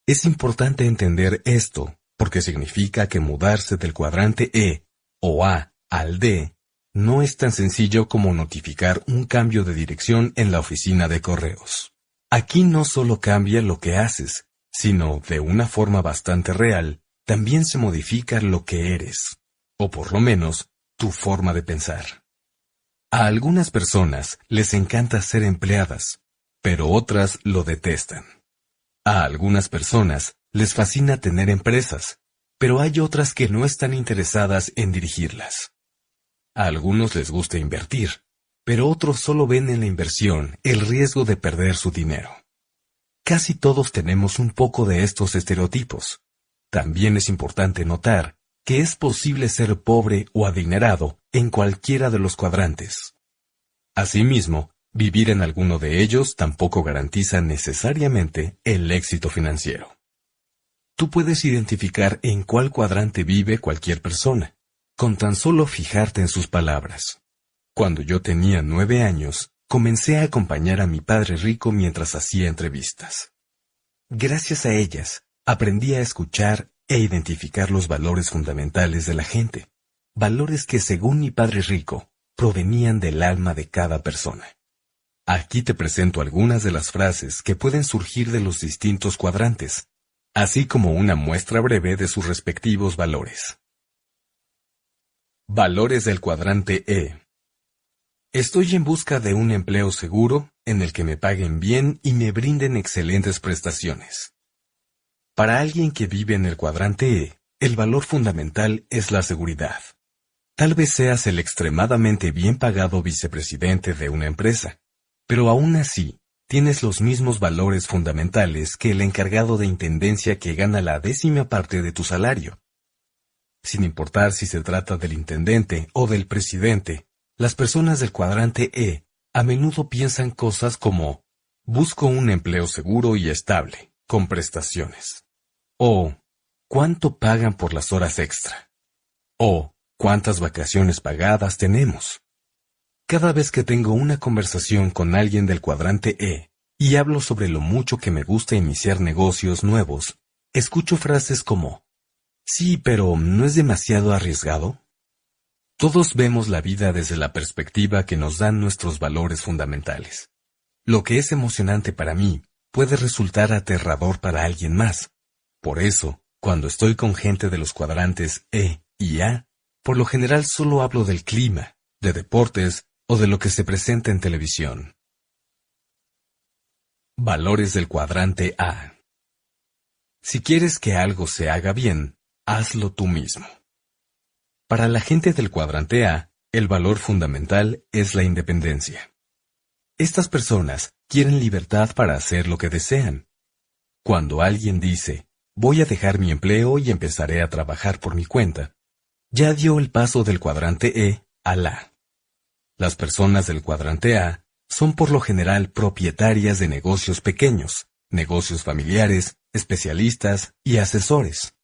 Es importante entender esto porque significa que mudarse del cuadrante E o A al D no es tan sencillo como notificar un cambio de dirección en la oficina de correos. Aquí no solo cambia lo que haces, sino, de una forma bastante real, también se modifica lo que eres, o por lo menos, tu forma de pensar. A algunas personas les encanta ser empleadas, pero otras lo detestan. A algunas personas les fascina tener empresas, pero hay otras que no están interesadas en dirigirlas. A algunos les gusta invertir, pero otros solo ven en la inversión el riesgo de perder su dinero. Casi todos tenemos un poco de estos estereotipos. También es importante notar que es posible ser pobre o adinerado en cualquiera de los cuadrantes. Asimismo, vivir en alguno de ellos tampoco garantiza necesariamente el éxito financiero. Tú puedes identificar en cuál cuadrante vive cualquier persona, con tan solo fijarte en sus palabras. Cuando yo tenía 9 años, comencé a acompañar a mi padre rico mientras hacía entrevistas. Gracias a ellas, aprendí a escuchar e identificar los valores fundamentales de la gente, valores que según mi padre rico, provenían del alma de cada persona. Aquí te presento algunas de las frases que pueden surgir de los distintos cuadrantes, así como una muestra breve de sus respectivos valores. Valores del cuadrante E. Estoy en busca de un empleo seguro, en el que me paguen bien y me brinden excelentes prestaciones. Para alguien que vive en el cuadrante E, el valor fundamental es la seguridad. Tal vez seas el extremadamente bien pagado vicepresidente de una empresa, pero aún así, tienes los mismos valores fundamentales que el encargado de intendencia que gana la 10ª parte de tu salario. Sin importar si se trata del intendente o del presidente, las personas del cuadrante E a menudo piensan cosas como: busco un empleo seguro y estable, con prestaciones. O, ¿cuánto pagan por las horas extra? O, ¿cuántas vacaciones pagadas tenemos? Cada vez que tengo una conversación con alguien del cuadrante E y hablo sobre lo mucho que me gusta iniciar negocios nuevos, escucho frases como: sí, pero ¿no es demasiado arriesgado? Todos vemos la vida desde la perspectiva que nos dan nuestros valores fundamentales. Lo que es emocionante para mí puede resultar aterrador para alguien más. Por eso, cuando estoy con gente de los cuadrantes E y A, por lo general solo hablo del clima, de deportes o de lo que se presenta en televisión. Valores del cuadrante A. Si quieres que algo se haga bien, hazlo tú mismo. Para la gente del cuadrante A, el valor fundamental es la independencia. Estas personas quieren libertad para hacer lo que desean. Cuando alguien dice: voy a dejar mi empleo y empezaré a trabajar por mi cuenta, ya dio el paso del cuadrante E al A. Las personas del cuadrante A son por lo general propietarias de negocios pequeños, negocios familiares, especialistas y asesores.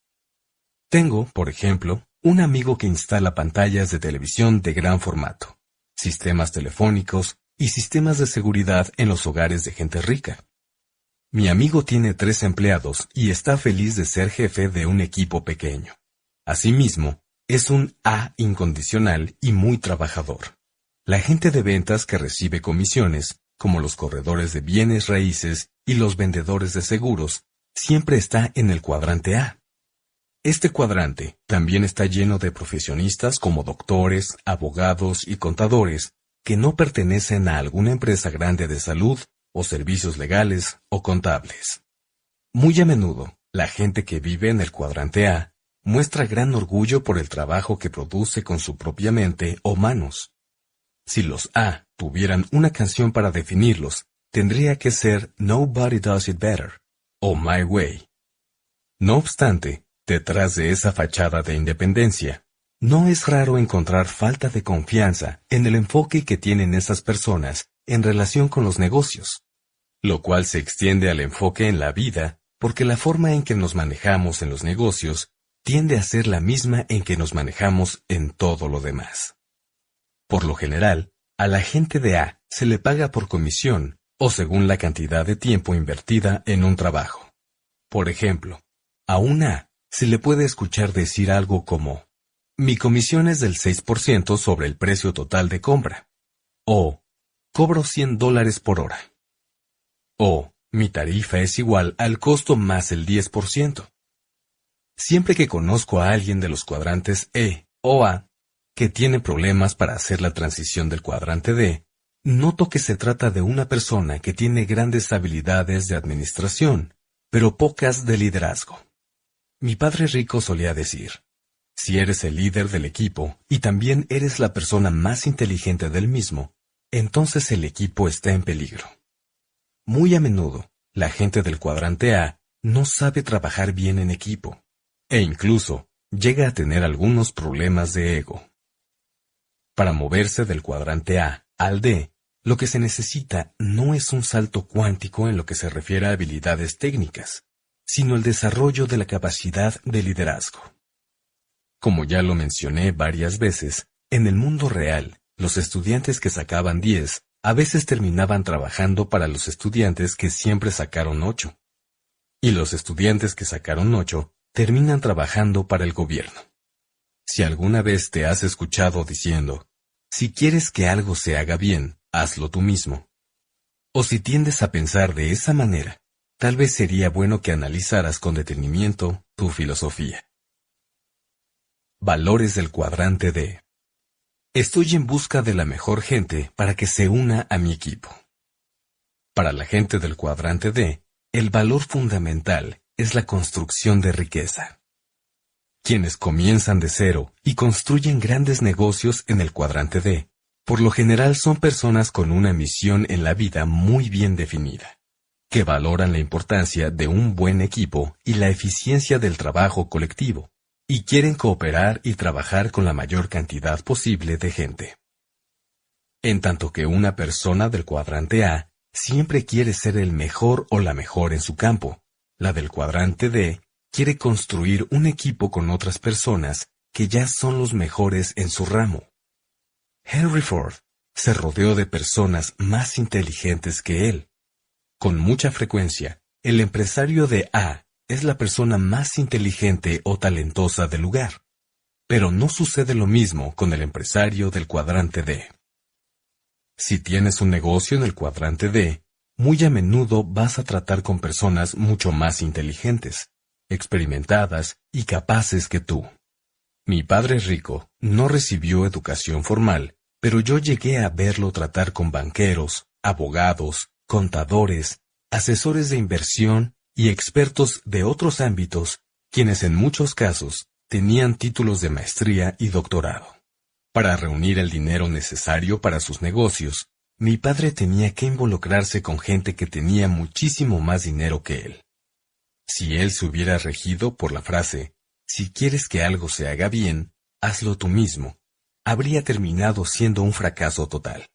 Tengo, por ejemplo, un amigo que instala pantallas de televisión de gran formato, sistemas telefónicos y sistemas de seguridad en los hogares de gente rica. Mi amigo tiene 3 empleados y está feliz de ser jefe de un equipo pequeño. Asimismo, es un A incondicional y muy trabajador. La gente de ventas que recibe comisiones, como los corredores de bienes raíces y los vendedores de seguros, siempre está en el cuadrante A. Este cuadrante también está lleno de profesionistas como doctores, abogados y contadores que no pertenecen a alguna empresa grande de salud o servicios legales o contables. Muy a menudo, la gente que vive en el cuadrante A muestra gran orgullo por el trabajo que produce con su propia mente o manos. Si los A tuvieran una canción para definirlos, tendría que ser Nobody Does It Better o My Way. No obstante, detrás de esa fachada de independencia, no es raro encontrar falta de confianza en el enfoque que tienen esas personas en relación con los negocios, lo cual se extiende al enfoque en la vida porque la forma en que nos manejamos en los negocios tiende a ser la misma en que nos manejamos en todo lo demás. Por lo general, a la gente de A se le paga por comisión o según la cantidad de tiempo invertida en un trabajo. Por ejemplo, a un A se le puede escuchar decir algo como: mi comisión es del 6% sobre el precio total de compra. O, cobro $100 por hora. O, mi tarifa es igual al costo más el 10%. Siempre que conozco a alguien de los cuadrantes E o A que tiene problemas para hacer la transición del cuadrante D, noto que se trata de una persona que tiene grandes habilidades de administración, pero pocas de liderazgo. Mi padre rico solía decir: si eres el líder del equipo y también eres la persona más inteligente del mismo, entonces el equipo está en peligro. Muy a menudo, la gente del cuadrante A no sabe trabajar bien en equipo, e incluso llega a tener algunos problemas de ego. Para moverse del cuadrante A al D, lo que se necesita no es un salto cuántico en lo que se refiere a habilidades técnicas, sino el desarrollo de la capacidad de liderazgo. Como ya lo mencioné varias veces, en el mundo real, los estudiantes que sacaban 10 a veces terminaban trabajando para los estudiantes que siempre sacaron 8. Y los estudiantes que sacaron 8 terminan trabajando para el gobierno. Si alguna vez te has escuchado diciendo: si quieres que algo se haga bien, hazlo tú mismo, O si tiendes a pensar de esa manera, tal vez sería bueno que analizaras con detenimiento tu filosofía. Valores del cuadrante D. Estoy en busca de la mejor gente para que se una a mi equipo. Para la gente del cuadrante D, el valor fundamental es la construcción de riqueza. Quienes comienzan de cero y construyen grandes negocios en el cuadrante D, por lo general son personas con una misión en la vida muy bien definida, que valoran la importancia de un buen equipo y la eficiencia del trabajo colectivo, y quieren cooperar y trabajar con la mayor cantidad posible de gente. En tanto que una persona del cuadrante A siempre quiere ser el mejor o la mejor en su campo, la del cuadrante D quiere construir un equipo con otras personas que ya son los mejores en su ramo. Henry Ford se rodeó de personas más inteligentes que él. Con mucha frecuencia, el empresario de A es la persona más inteligente o talentosa del lugar. Pero no sucede lo mismo con el empresario del cuadrante D. Si tienes un negocio en el cuadrante D, muy a menudo vas a tratar con personas mucho más inteligentes, experimentadas y capaces que tú. Mi padre rico no recibió educación formal, pero yo llegué a verlo tratar con banqueros, abogados, contadores, asesores de inversión y expertos de otros ámbitos, quienes en muchos casos tenían títulos de maestría y doctorado. Para reunir el dinero necesario para sus negocios, mi padre tenía que involucrarse con gente que tenía muchísimo más dinero que él. Si él se hubiera regido por la frase, si quieres que algo se haga bien, hazlo tú mismo, habría terminado siendo un fracaso total.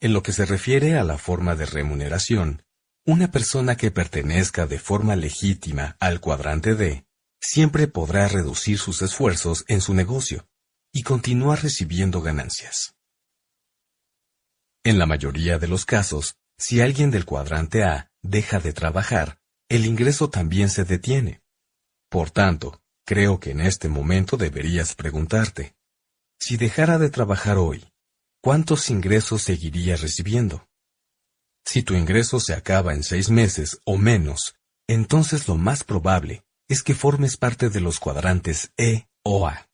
En lo que se refiere a la forma de remuneración, una persona que pertenezca de forma legítima al cuadrante D siempre podrá reducir sus esfuerzos en su negocio y continuar recibiendo ganancias. En la mayoría de los casos, si alguien del cuadrante A deja de trabajar, el ingreso también se detiene. Por tanto, creo que en este momento deberías preguntarte, si dejara de trabajar hoy, ¿cuántos ingresos seguiría recibiendo? Si tu ingreso se acaba en 6 meses o menos, entonces lo más probable es que formes parte de los cuadrantes E o A.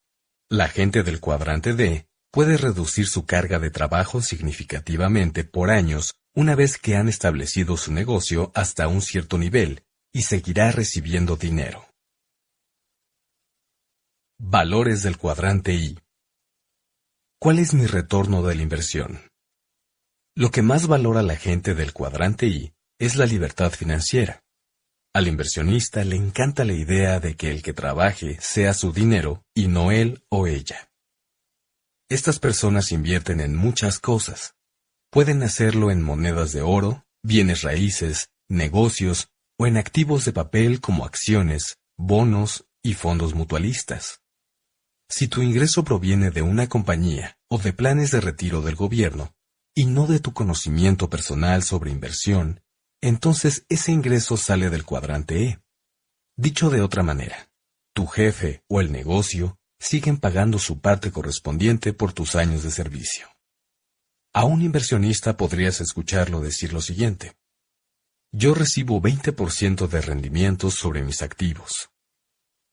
La gente del cuadrante D puede reducir su carga de trabajo significativamente por años una vez que han establecido su negocio hasta un cierto nivel y seguirá recibiendo dinero. Valores del cuadrante I. ¿Cuál es mi retorno de la inversión? Lo que más valora la gente del cuadrante I es la libertad financiera. Al inversionista le encanta la idea de que el que trabaje sea su dinero y no él o ella. Estas personas invierten en muchas cosas. Pueden hacerlo en monedas de oro, bienes raíces, negocios o en activos de papel como acciones, bonos y fondos mutualistas. Si tu ingreso proviene de una compañía o de planes de retiro del gobierno, y no de tu conocimiento personal sobre inversión, entonces ese ingreso sale del cuadrante E. Dicho de otra manera, tu jefe o el negocio siguen pagando su parte correspondiente por tus años de servicio. A un inversionista podrías escucharlo decir lo siguiente: yo recibo 20% de rendimientos sobre mis activos.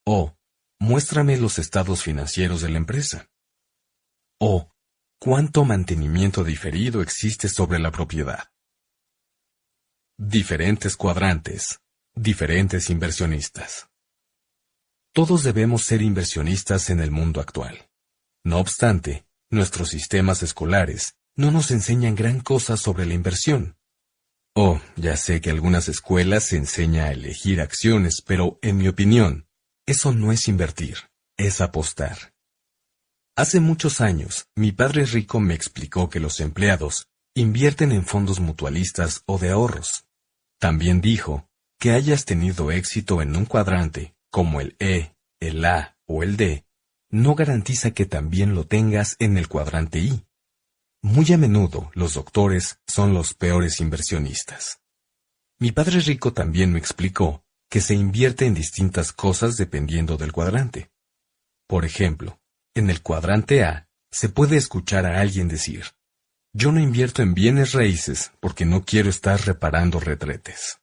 O, muéstrame los estados financieros de la empresa. O, ¿cuánto mantenimiento diferido existe sobre la propiedad? Diferentes cuadrantes, diferentes inversionistas. Todos debemos ser inversionistas en el mundo actual. No obstante, nuestros sistemas escolares no nos enseñan gran cosa sobre la inversión. Ya sé que algunas escuelas se enseña a elegir acciones, pero en mi opinión, eso no es invertir, es apostar. Hace muchos años, mi padre rico me explicó que los empleados invierten en fondos mutualistas o de ahorros. También dijo que hayas tenido éxito en un cuadrante, como el E, el A o el D, no garantiza que también lo tengas en el cuadrante I. Muy a menudo, los doctores son los peores inversionistas. Mi padre rico también me explicó que se invierte en distintas cosas dependiendo del cuadrante. Por ejemplo, en el cuadrante A, se puede escuchar a alguien decir: Yo no invierto en bienes raíces porque no quiero estar reparando retretes.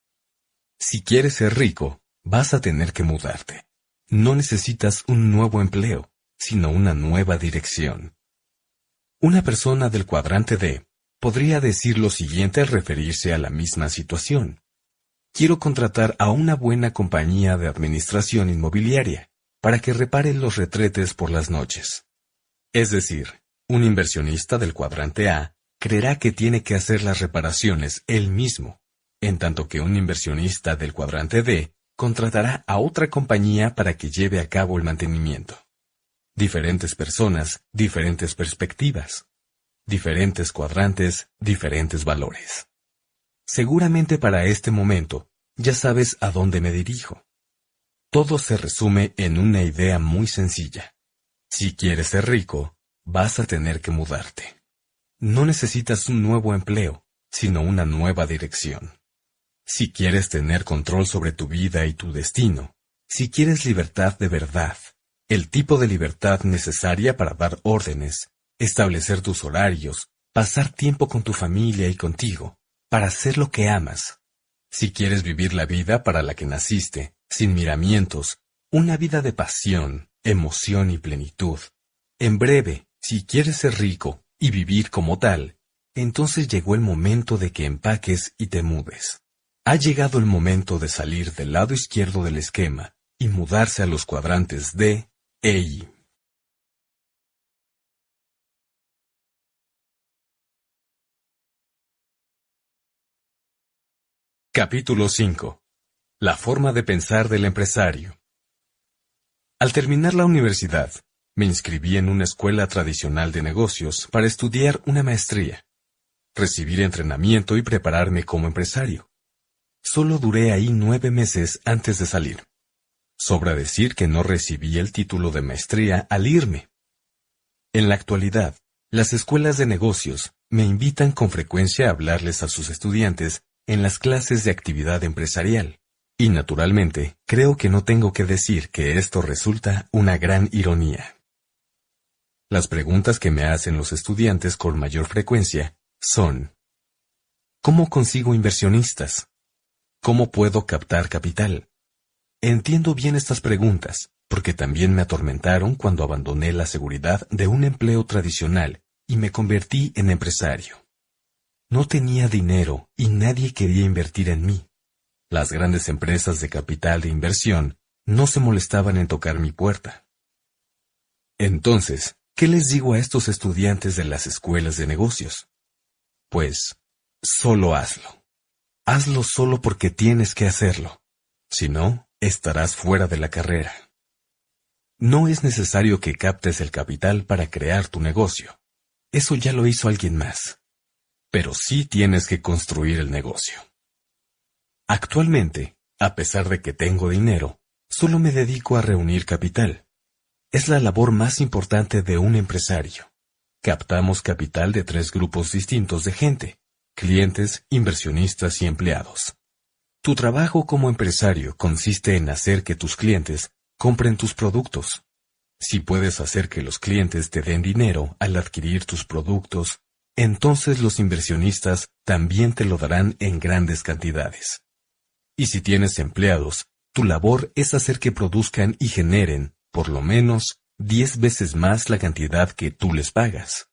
Si quieres ser rico, vas a tener que mudarte. No necesitas un nuevo empleo, sino una nueva dirección. Una persona del cuadrante D podría decir lo siguiente al referirse a la misma situación. Quiero contratar a una buena compañía de administración inmobiliaria para que repare los retretes por las noches. Es decir, un inversionista del cuadrante A creerá que tiene que hacer las reparaciones él mismo, en tanto que un inversionista del cuadrante D contratará a otra compañía para que lleve a cabo el mantenimiento. Diferentes personas, diferentes perspectivas. Diferentes cuadrantes, diferentes valores. Seguramente para este momento ya sabes a dónde me dirijo. Todo se resume en una idea muy sencilla. Si quieres ser rico, vas a tener que mudarte. No necesitas un nuevo empleo, sino una nueva dirección. Si quieres tener control sobre tu vida y tu destino, si quieres libertad de verdad, el tipo de libertad necesaria para dar órdenes, establecer tus horarios, pasar tiempo con tu familia y contigo, para hacer lo que amas. Si quieres vivir la vida para la que naciste, sin miramientos, una vida de pasión, emoción y plenitud. En breve, si quieres ser rico y vivir como tal, entonces llegó el momento de que empaques y te mudes. Ha llegado el momento de salir del lado izquierdo del esquema y mudarse a los cuadrantes D e I. Capítulo 5. La forma de pensar del empresario. Al terminar la universidad, me inscribí en una escuela tradicional de negocios para estudiar una maestría, recibir entrenamiento y prepararme como empresario. Solo duré ahí 9 meses antes de salir. Sobra decir que no recibí el título de maestría al irme. En la actualidad, las escuelas de negocios me invitan con frecuencia a hablarles a sus estudiantes en las clases de actividad empresarial, y naturalmente creo que no tengo que decir que esto resulta una gran ironía. Las preguntas que me hacen los estudiantes con mayor frecuencia son: ¿cómo consigo inversionistas? ¿Cómo puedo captar capital? Entiendo bien estas preguntas, porque también me atormentaron cuando abandoné la seguridad de un empleo tradicional y me convertí en empresario. No tenía dinero y nadie quería invertir en mí. Las grandes empresas de capital de inversión no se molestaban en tocar mi puerta. Entonces, ¿qué les digo a estos estudiantes de las escuelas de negocios? Pues, solo hazlo. Hazlo solo porque tienes que hacerlo. Si no, estarás fuera de la carrera. No es necesario que captes el capital para crear tu negocio. Eso ya lo hizo alguien más. Pero sí tienes que construir el negocio. Actualmente, a pesar de que tengo dinero, solo me dedico a reunir capital. Es la labor más importante de un empresario. Captamos capital de 3 grupos distintos de gente: clientes, inversionistas y empleados. Tu trabajo como empresario consiste en hacer que tus clientes compren tus productos. Si puedes hacer que los clientes te den dinero al adquirir tus productos, entonces los inversionistas también te lo darán en grandes cantidades. Y si tienes empleados, tu labor es hacer que produzcan y generen, por lo menos, 10 veces más la cantidad que tú les pagas.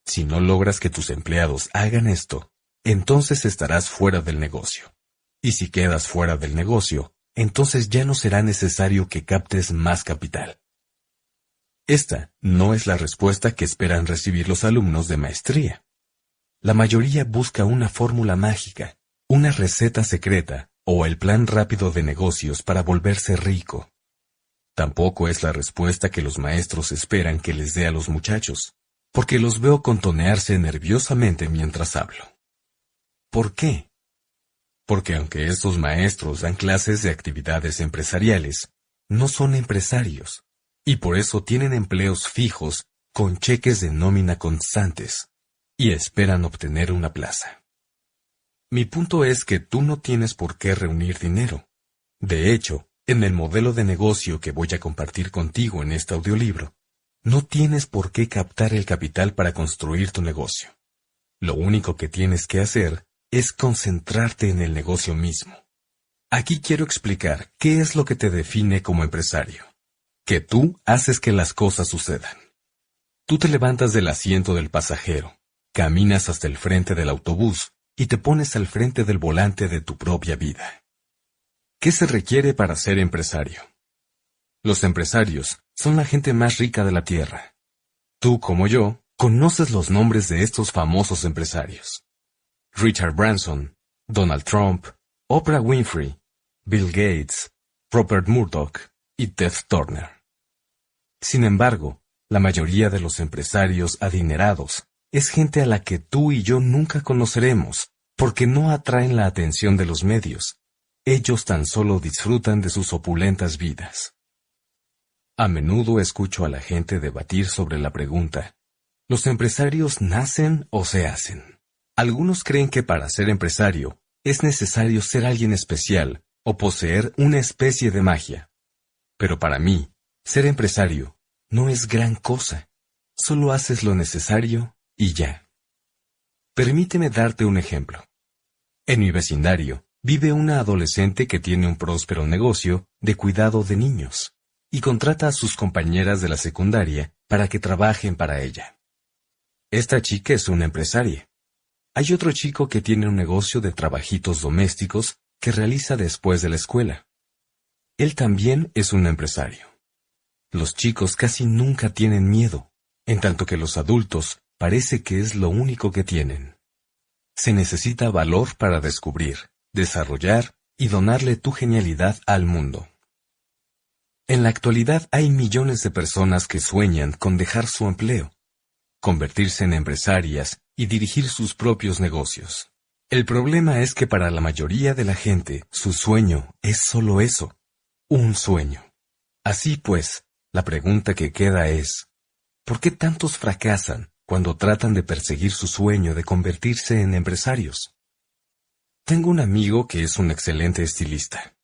Si no logras que tus empleados hagan esto, entonces estarás fuera del negocio. Y si quedas fuera del negocio, entonces ya no será necesario que captes más capital. Esta no es la respuesta que esperan recibir los alumnos de maestría. La mayoría busca una fórmula mágica, una receta secreta o el plan rápido de negocios para volverse rico. Tampoco es la respuesta que los maestros esperan que les dé a los muchachos, porque los veo contonearse nerviosamente mientras hablo. ¿Por qué? Porque aunque estos maestros dan clases de actividades empresariales, no son empresarios, y por eso tienen empleos fijos con cheques de nómina constantes, y esperan obtener una plaza. Mi punto es que tú no tienes por qué reunir dinero. De hecho, en el modelo de negocio que voy a compartir contigo en este audiolibro, no tienes por qué captar el capital para construir tu negocio. Lo único que tienes que hacer es concentrarte en el negocio mismo. Aquí quiero explicar qué es lo que te define como empresario. Que tú haces que las cosas sucedan. Tú te levantas del asiento del pasajero, caminas hasta el frente del autobús y te pones al frente del volante de tu propia vida. ¿Qué se requiere para ser empresario? Los empresarios son la gente más rica de la tierra. Tú, como yo, conoces los nombres de estos famosos empresarios. Richard Branson, Donald Trump, Oprah Winfrey, Bill Gates, Rupert Murdoch y Ted Turner. Sin embargo, la mayoría de los empresarios adinerados es gente a la que tú y yo nunca conoceremos, porque no atraen la atención de los medios. Ellos tan solo disfrutan de sus opulentas vidas. A menudo escucho a la gente debatir sobre la pregunta: ¿los empresarios nacen o se hacen? Algunos creen que para ser empresario es necesario ser alguien especial o poseer una especie de magia. Pero para mí, ser empresario no es gran cosa. Solo haces lo necesario y ya. Permíteme darte un ejemplo. En mi vecindario vive una adolescente que tiene un próspero negocio de cuidado de niños y contrata a sus compañeras de la secundaria para que trabajen para ella. Esta chica es una empresaria. Hay otro chico que tiene un negocio de trabajitos domésticos que realiza después de la escuela. Él también es un empresario. Los chicos casi nunca tienen miedo, en tanto que los adultos parece que es lo único que tienen. Se necesita valor para descubrir, desarrollar y donarle tu genialidad al mundo. En la actualidad hay millones de personas que sueñan con dejar su empleo, convertirse en empresarias y dirigir sus propios negocios. El problema es que para la mayoría de la gente, su sueño es solo eso, un sueño. Así pues, la pregunta que queda es: ¿por qué tantos fracasan cuando tratan de perseguir su sueño de convertirse en empresarios? Tengo un amigo que es un excelente estilista.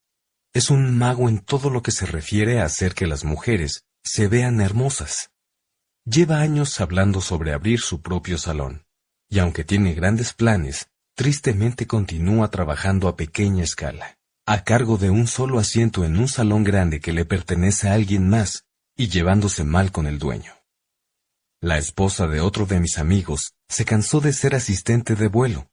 Es un mago en todo lo que se refiere a hacer que las mujeres se vean hermosas. Lleva años hablando sobre abrir su propio salón, y aunque tiene grandes planes, tristemente continúa trabajando a pequeña escala, a cargo de un solo asiento en un salón grande que le pertenece a alguien más, y llevándose mal con el dueño. La esposa de otro de mis amigos se cansó de ser asistente de vuelo.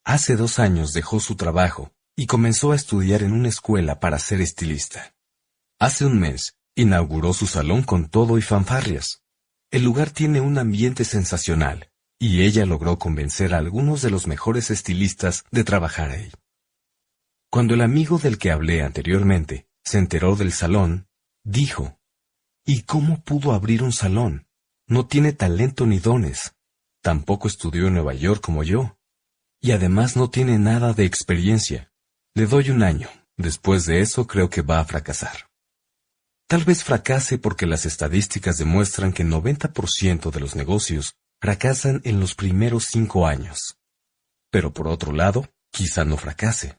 Hace 2 años dejó su trabajo y comenzó a estudiar en una escuela para ser estilista. Hace un mes inauguró su salón con todo y fanfarrias. El lugar tiene un ambiente sensacional, y ella logró convencer a algunos de los mejores estilistas de trabajar ahí. Cuando el amigo del que hablé anteriormente se enteró del salón, dijo: ¿y cómo pudo abrir un salón? No tiene talento ni dones. Tampoco estudió en Nueva York como yo. Y además no tiene nada de experiencia. Le doy 1 año. Después de eso creo que va a fracasar. Tal vez fracase porque las estadísticas demuestran que el 90% de los negocios fracasan en los primeros 5 años. Pero por otro lado, quizá no fracase.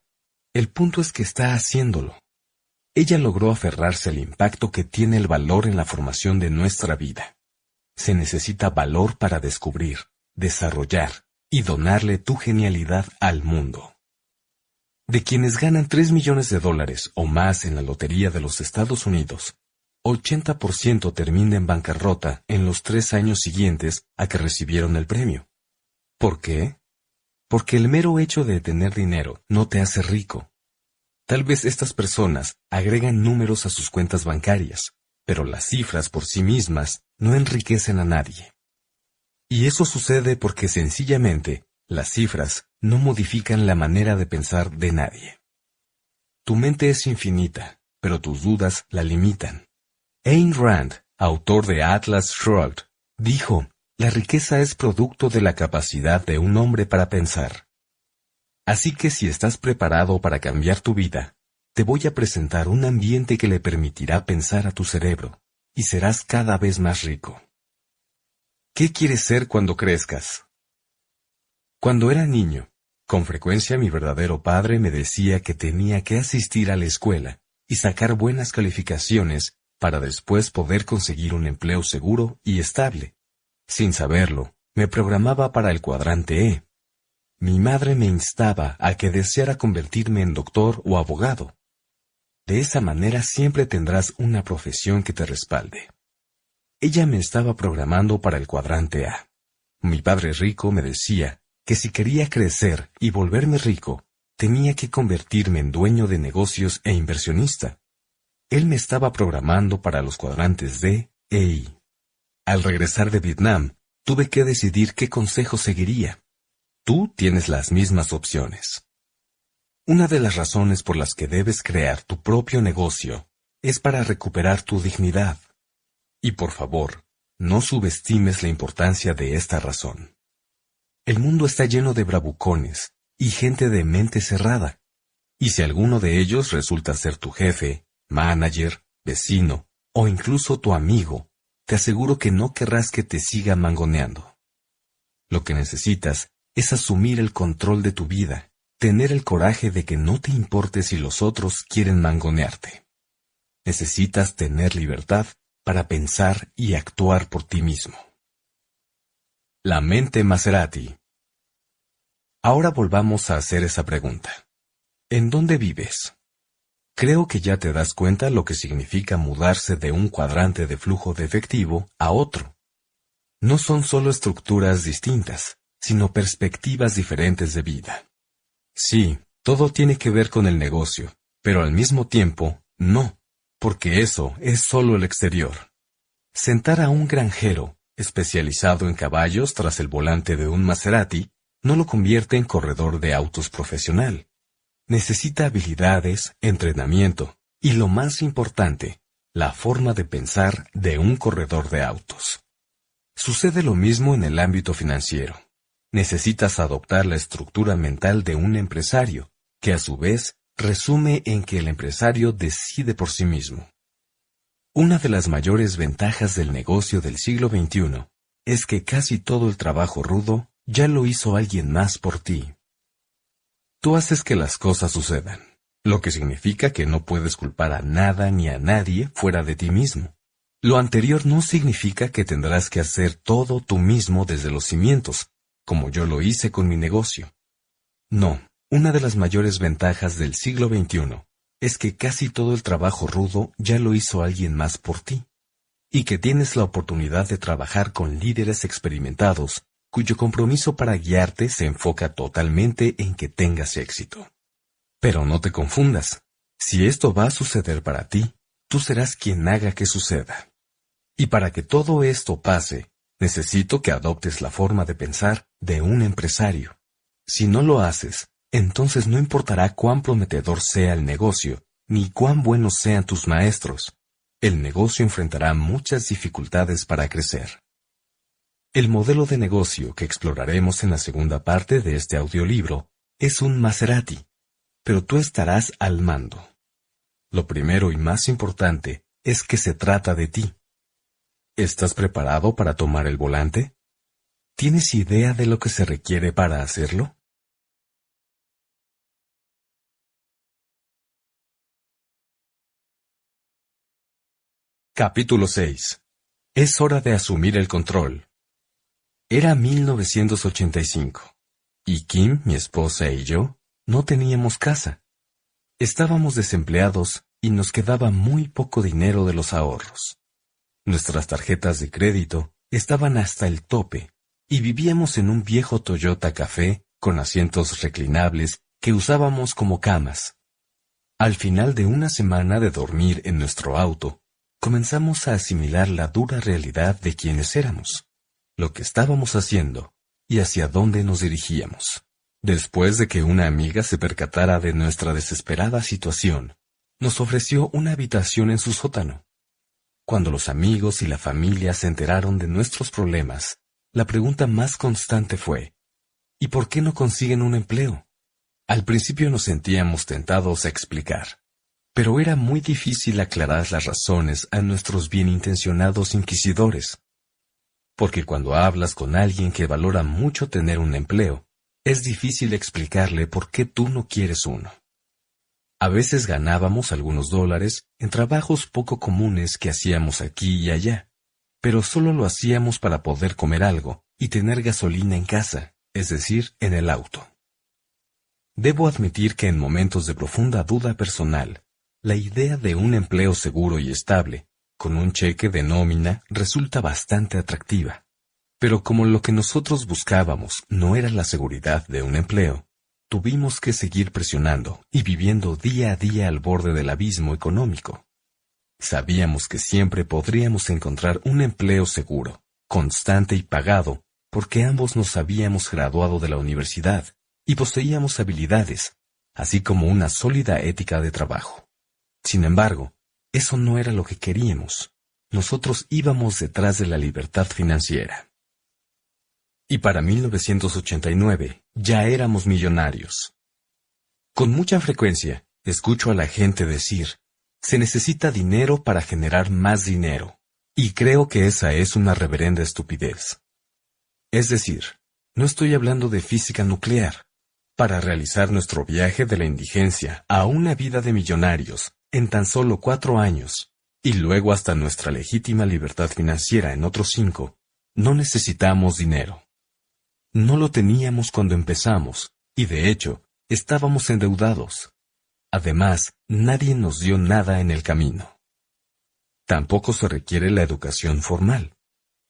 El punto es que está haciéndolo. Ella logró aferrarse al impacto que tiene el valor en la formación de nuestra vida. Se necesita valor para descubrir, desarrollar y donarle tu genialidad al mundo. De quienes ganan $3 millones o más en la lotería de los Estados Unidos, 80% termina en bancarrota en los 3 años siguientes a que recibieron el premio. ¿Por qué? Porque el mero hecho de tener dinero no te hace rico. Tal vez estas personas agregan números a sus cuentas bancarias, pero las cifras por sí mismas no enriquecen a nadie. Y eso sucede porque sencillamente las cifras no modifican la manera de pensar de nadie. Tu mente es infinita, pero tus dudas la limitan. Ayn Rand, autor de Atlas Shrugged, dijo: la riqueza es producto de la capacidad de un hombre para pensar. Así que si estás preparado para cambiar tu vida, te voy a presentar un ambiente que le permitirá pensar a tu cerebro, y serás cada vez más rico. ¿Qué quieres ser cuando crezcas? Cuando era niño, con frecuencia mi verdadero padre me decía que tenía que asistir a la escuela y sacar buenas calificaciones para después poder conseguir un empleo seguro y estable. Sin saberlo, Me programaba para el cuadrante E. Mi madre me instaba a que deseara convertirme en doctor o abogado. De esa manera siempre tendrás una profesión que te respalde. Ella me estaba programando para el cuadrante A. Mi padre rico me decía que si quería crecer y volverme rico, tenía que convertirme en dueño de negocios e inversionista. Él me estaba programando para los cuadrantes D e I. Al regresar de Vietnam, tuve que decidir qué consejo seguiría. Tú tienes las mismas opciones. Una de las razones por las que debes crear tu propio negocio es para recuperar tu dignidad. Y por favor, no subestimes la importancia de esta razón. El mundo está lleno de bravucones y gente de mente cerrada. Y si alguno de ellos resulta ser tu jefe, manager, vecino o incluso tu amigo, te aseguro que no querrás que te siga mangoneando. Lo que necesitas es asumir el control de tu vida, tener el coraje de que no te importe si los otros quieren mangonearte. Necesitas tener libertad para pensar y actuar por ti mismo. La mente Maserati. Ahora volvamos a hacer esa pregunta. ¿En dónde vives? Creo que ya te das cuenta lo que significa mudarse de un cuadrante de flujo de efectivo a otro. No son solo estructuras distintas, sino perspectivas diferentes de vida. Sí, todo tiene que ver con el negocio, pero al mismo tiempo, no, porque eso es solo el exterior. Sentar a un granjero, especializado en caballos tras el volante de un Maserati, no lo convierte en corredor de autos profesional. Necesita habilidades, entrenamiento y, lo más importante, la forma de pensar de un corredor de autos. Sucede lo mismo en el ámbito financiero. Necesitas adoptar la estructura mental de un empresario, que a su vez resume en que el empresario decide por sí mismo. Una de las mayores ventajas del negocio del siglo XXI es que casi todo el trabajo rudo ya lo hizo alguien más por ti. Tú haces que las cosas sucedan, lo que significa que no puedes culpar a nada ni a nadie fuera de ti mismo. Lo anterior no significa que tendrás que hacer todo tú mismo desde los cimientos, como yo lo hice con mi negocio. No, una de las mayores ventajas del siglo XXI es que casi todo el trabajo rudo ya lo hizo alguien más por ti, y que tienes la oportunidad de trabajar con líderes experimentados, cuyo compromiso para guiarte se enfoca totalmente en que tengas éxito. Pero no te confundas, si esto va a suceder para ti, tú serás quien haga que suceda. Y para que todo esto pase, necesito que adoptes la forma de pensar de un empresario. Si no lo haces, entonces no importará cuán prometedor sea el negocio, ni cuán buenos sean tus maestros. El negocio enfrentará muchas dificultades para crecer. El modelo de negocio que exploraremos en la segunda parte de este audiolibro es un Maserati, pero tú estarás al mando. Lo primero y más importante es que se trata de ti. ¿Estás preparado para tomar el volante? ¿Tienes idea de lo que se requiere para hacerlo? Capítulo 6. Es hora de asumir el control. Era 1985, y Kim, mi esposa y yo, no teníamos casa. Estábamos desempleados y nos quedaba muy poco dinero de los ahorros. Nuestras tarjetas de crédito estaban hasta el tope, y vivíamos en un viejo Toyota Café con asientos reclinables que usábamos como camas. Al final de una semana de dormir en nuestro auto, comenzamos a asimilar la dura realidad de quienes éramos, lo que estábamos haciendo y hacia dónde nos dirigíamos. Después de que una amiga se percatara de nuestra desesperada situación, nos ofreció una habitación en su sótano. Cuando los amigos y la familia se enteraron de nuestros problemas, la pregunta más constante fue: ¿y por qué no consiguen un empleo? Al principio nos sentíamos tentados a explicar, pero era muy difícil aclarar las razones a nuestros bienintencionados inquisidores. Porque cuando hablas con alguien que valora mucho tener un empleo, es difícil explicarle por qué tú no quieres uno. A veces ganábamos algunos dólares en trabajos poco comunes que hacíamos aquí y allá, pero solo lo hacíamos para poder comer algo y tener gasolina en casa, es decir, en el auto. Debo admitir que en momentos de profunda duda personal, la idea de un empleo seguro y estable, con un cheque de nómina, resulta bastante atractiva. Pero como lo que nosotros buscábamos no era la seguridad de un empleo, tuvimos que seguir presionando y viviendo día a día al borde del abismo económico. Sabíamos que siempre podríamos encontrar un empleo seguro, constante y pagado, porque ambos nos habíamos graduado de la universidad y poseíamos habilidades, así como una sólida ética de trabajo. Sin embargo, eso no era lo que queríamos. Nosotros íbamos detrás de la libertad financiera. Y para 1989 ya éramos millonarios. Con mucha frecuencia, escucho a la gente decir, se necesita dinero para generar más dinero, y creo que esa es una reverenda estupidez. Es decir, no estoy hablando de física nuclear. Para realizar nuestro viaje de la indigencia a una vida de millonarios en tan solo 4 años, y luego hasta nuestra legítima libertad financiera en otros 5, no necesitamos dinero. No lo teníamos cuando empezamos, y de hecho, estábamos endeudados. Además, nadie nos dio nada en el camino. Tampoco se requiere la educación formal.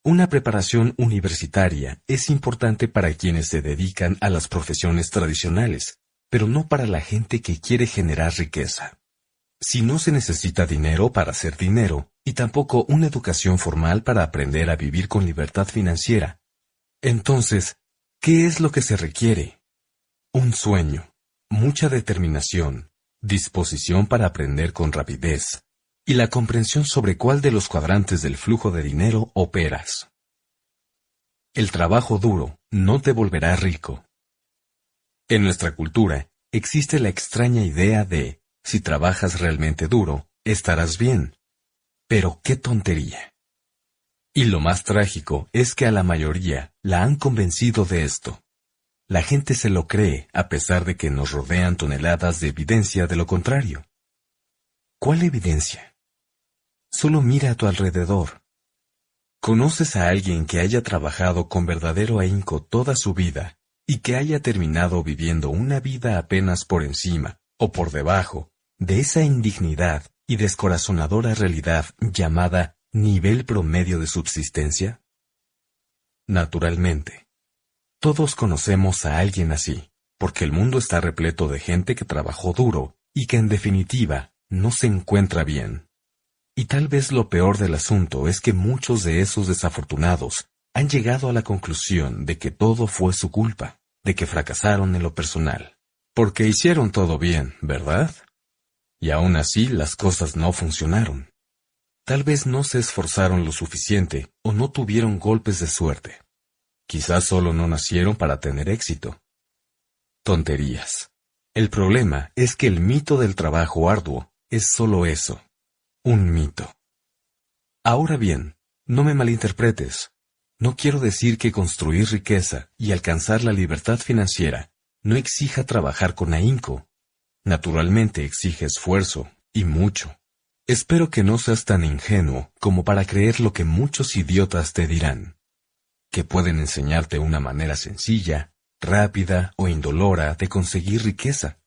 Una preparación universitaria es importante para quienes se dedican a las profesiones tradicionales, pero no para la gente que quiere generar riqueza. Si no se necesita dinero para hacer dinero, y tampoco una educación formal para aprender a vivir con libertad financiera, entonces, ¿qué es lo que se requiere? Un sueño, mucha determinación, disposición para aprender con rapidez, y la comprensión sobre cuál de los cuadrantes del flujo de dinero operas. El trabajo duro no te volverá rico. En nuestra cultura existe la extraña idea de, si trabajas realmente duro, estarás bien. Pero qué tontería. Y lo más trágico es que a la mayoría la han convencido de esto. La gente se lo cree a pesar de que nos rodean toneladas de evidencia de lo contrario. ¿Cuál evidencia? Solo mira a tu alrededor. ¿Conoces a alguien que haya trabajado con verdadero ahínco toda su vida y que haya terminado viviendo una vida apenas por encima o por debajo de esa indignidad y descorazonadora realidad llamada nivel promedio de subsistencia? Naturalmente. Todos conocemos a alguien así, porque el mundo está repleto de gente que trabajó duro y que en definitiva no se encuentra bien. Y tal vez lo peor del asunto es que muchos de esos desafortunados han llegado a la conclusión de que todo fue su culpa, de que fracasaron en lo personal. Porque hicieron todo bien, ¿verdad? Y aún así las cosas no funcionaron. Tal vez no se esforzaron lo suficiente o no tuvieron golpes de suerte. Quizás solo no nacieron para tener éxito. Tonterías. El problema es que el mito del trabajo arduo es solo eso. Un mito. Ahora bien, no me malinterpretes. No quiero decir que construir riqueza y alcanzar la libertad financiera no exija trabajar con ahínco. Naturalmente exige esfuerzo, y mucho. Espero que no seas tan ingenuo como para creer lo que muchos idiotas te dirán. Que pueden enseñarte una manera sencilla, rápida o indolora de conseguir riqueza.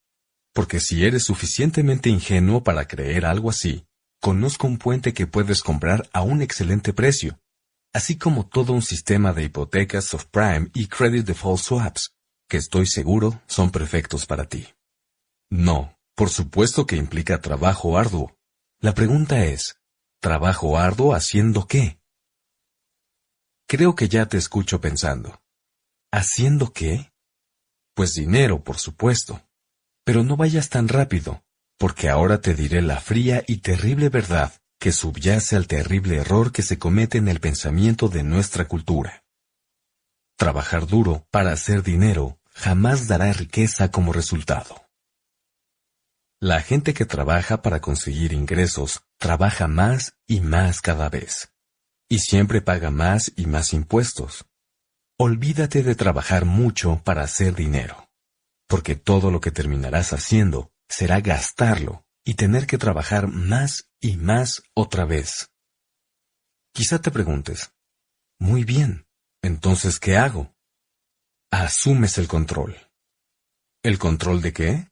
Porque si eres suficientemente ingenuo para creer algo así, conozco un puente que puedes comprar a un excelente precio, así como todo un sistema de hipotecas subprime y credit default swaps, que estoy seguro son perfectos para ti. No, por supuesto que implica trabajo arduo. La pregunta es, ¿trabajo arduo haciendo qué? Creo que ya te escucho pensando. ¿Haciendo qué? Pues dinero, por supuesto. Pero no vayas tan rápido, porque ahora te diré la fría y terrible verdad que subyace al terrible error que se comete en el pensamiento de nuestra cultura. Trabajar duro para hacer dinero jamás dará riqueza como resultado. La gente que trabaja para conseguir ingresos trabaja más y más cada vez, y siempre paga más y más impuestos. Olvídate de trabajar mucho para hacer dinero, porque todo lo que terminarás haciendo será gastarlo y tener que trabajar más y más otra vez. Quizá te preguntes, muy bien, Entonces, ¿qué hago? Asumes el control. ¿El control de qué?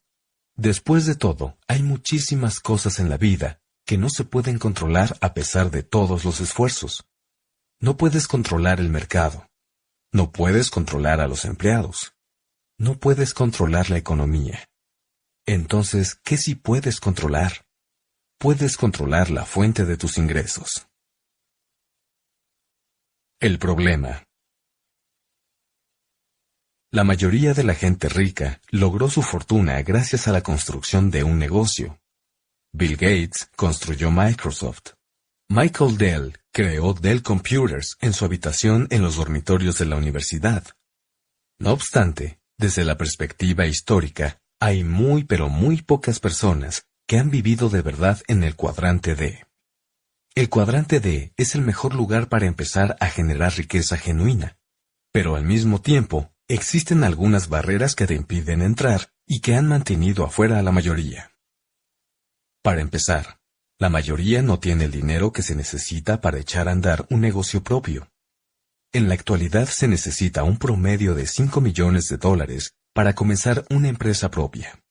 Después de todo, hay muchísimas cosas en la vida que no se pueden controlar a pesar de todos los esfuerzos. No puedes controlar el mercado. No puedes controlar a los empleados. No puedes controlar la economía. Entonces, ¿qué sí puedes controlar? Puedes controlar la fuente de tus ingresos. El problema. La mayoría de la gente rica logró su fortuna gracias a la construcción de un negocio. Bill Gates construyó Microsoft. Michael Dell creó Dell Computers en su habitación en los dormitorios de la universidad. No obstante, desde la perspectiva histórica, hay muy pero muy pocas personas que han vivido de verdad en el cuadrante D. El cuadrante D es el mejor lugar para empezar a generar riqueza genuina, pero al mismo tiempo, existen algunas barreras que te impiden entrar y que han mantenido afuera a la mayoría. Para empezar, la mayoría no tiene el dinero que se necesita para echar a andar un negocio propio. En la actualidad se necesita un promedio de $5 millones para comenzar una empresa propia.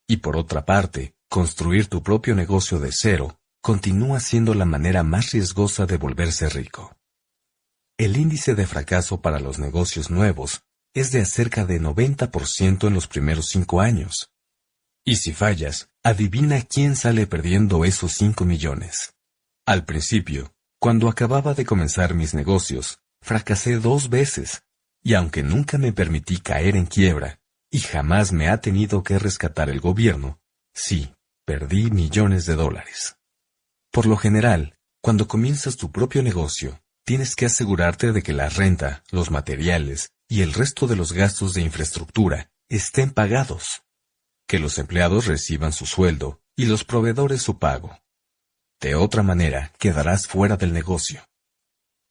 Y por otra parte, construir tu propio negocio de cero continúa siendo la manera más riesgosa de volverse rico. El índice de fracaso para los negocios nuevos es de cerca de 90% en los primeros 5 años. Y si fallas, adivina quién sale perdiendo esos 5 millones. Al principio, cuando acababa de comenzar mis negocios, fracasé 2 veces, y aunque nunca me permití caer en quiebra, y jamás me ha tenido que rescatar el gobierno, sí, perdí millones de dólares. Por lo general, cuando comienzas tu propio negocio, tienes que asegurarte de que la renta, los materiales y el resto de los gastos de infraestructura estén pagados, que los empleados reciban su sueldo y los proveedores su pago. De otra manera, quedarás fuera del negocio.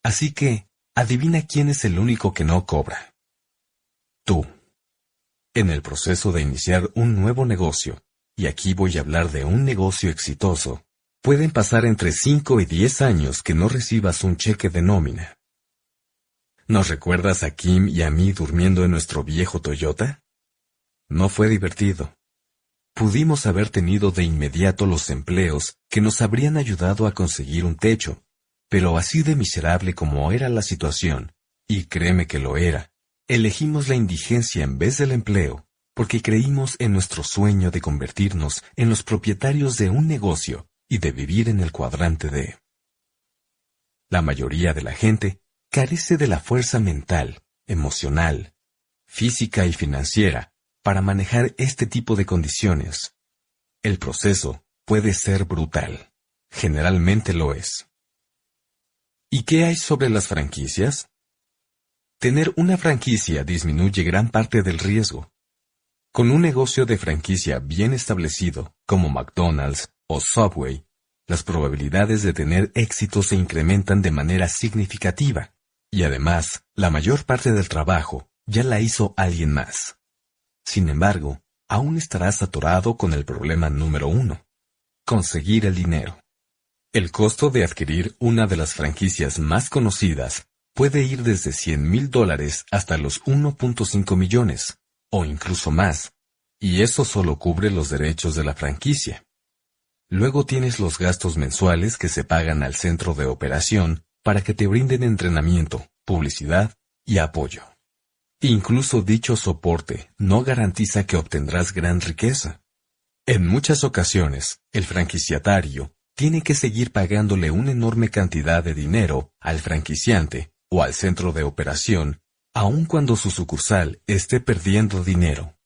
Así que, adivina quién es el único que no cobra. Tú. En el proceso de iniciar un nuevo negocio, y aquí voy a hablar de un negocio exitoso, pueden pasar entre 5 y 10 años que no recibas un cheque de nómina. ¿Nos recuerdas a Kim y a mí durmiendo en nuestro viejo Toyota? No fue divertido. Pudimos haber tenido de inmediato los empleos que nos habrían ayudado a conseguir un techo, pero así de miserable como era la situación, y créeme que lo era, elegimos la indigencia en vez del empleo, porque creímos en nuestro sueño de convertirnos en los propietarios de un negocio y de vivir en el cuadrante D. La mayoría de la gente carece de la fuerza mental, emocional, física y financiera para manejar este tipo de condiciones. El proceso puede ser brutal. Generalmente lo es. ¿Y qué hay sobre las franquicias? Tener una franquicia disminuye gran parte del riesgo. Con un negocio de franquicia bien establecido, como McDonald's o Subway, las probabilidades de tener éxito se incrementan de manera significativa, y además, la mayor parte del trabajo ya la hizo alguien más. Sin embargo, aún estarás atorado con el problema número 1: conseguir el dinero. El costo de adquirir una de las franquicias más conocidas puede ir desde $100,000 hasta los 1.5 millones, o incluso más, y eso solo cubre los derechos de la franquicia. Luego tienes los gastos mensuales que se pagan al centro de operación para que te brinden entrenamiento, publicidad y apoyo. Incluso dicho soporte no garantiza que obtendrás gran riqueza. En muchas ocasiones, el franquiciatario tiene que seguir pagándole una enorme cantidad de dinero al franquiciante o al centro de operación, aun cuando su sucursal esté perdiendo dinero.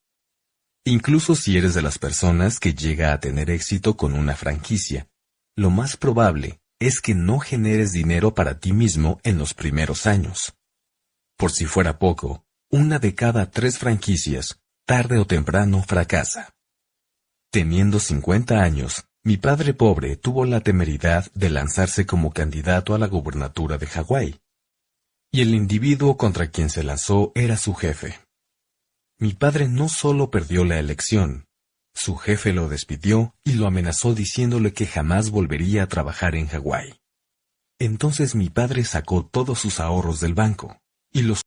Incluso si eres de las personas que llega a tener éxito con una franquicia, lo más probable es que no generes dinero para ti mismo en los primeros años. Por si fuera poco, 1 de cada 3 franquicias, tarde o temprano, fracasa. Teniendo 50 años, mi padre pobre tuvo la temeridad de lanzarse como candidato a la gubernatura de Hawái. Y el individuo contra quien se lanzó era su jefe. Mi padre no solo perdió la elección, su jefe lo despidió y lo amenazó diciéndole que jamás volvería a trabajar en Hawái. Entonces mi padre sacó todos sus ahorros del banco, y los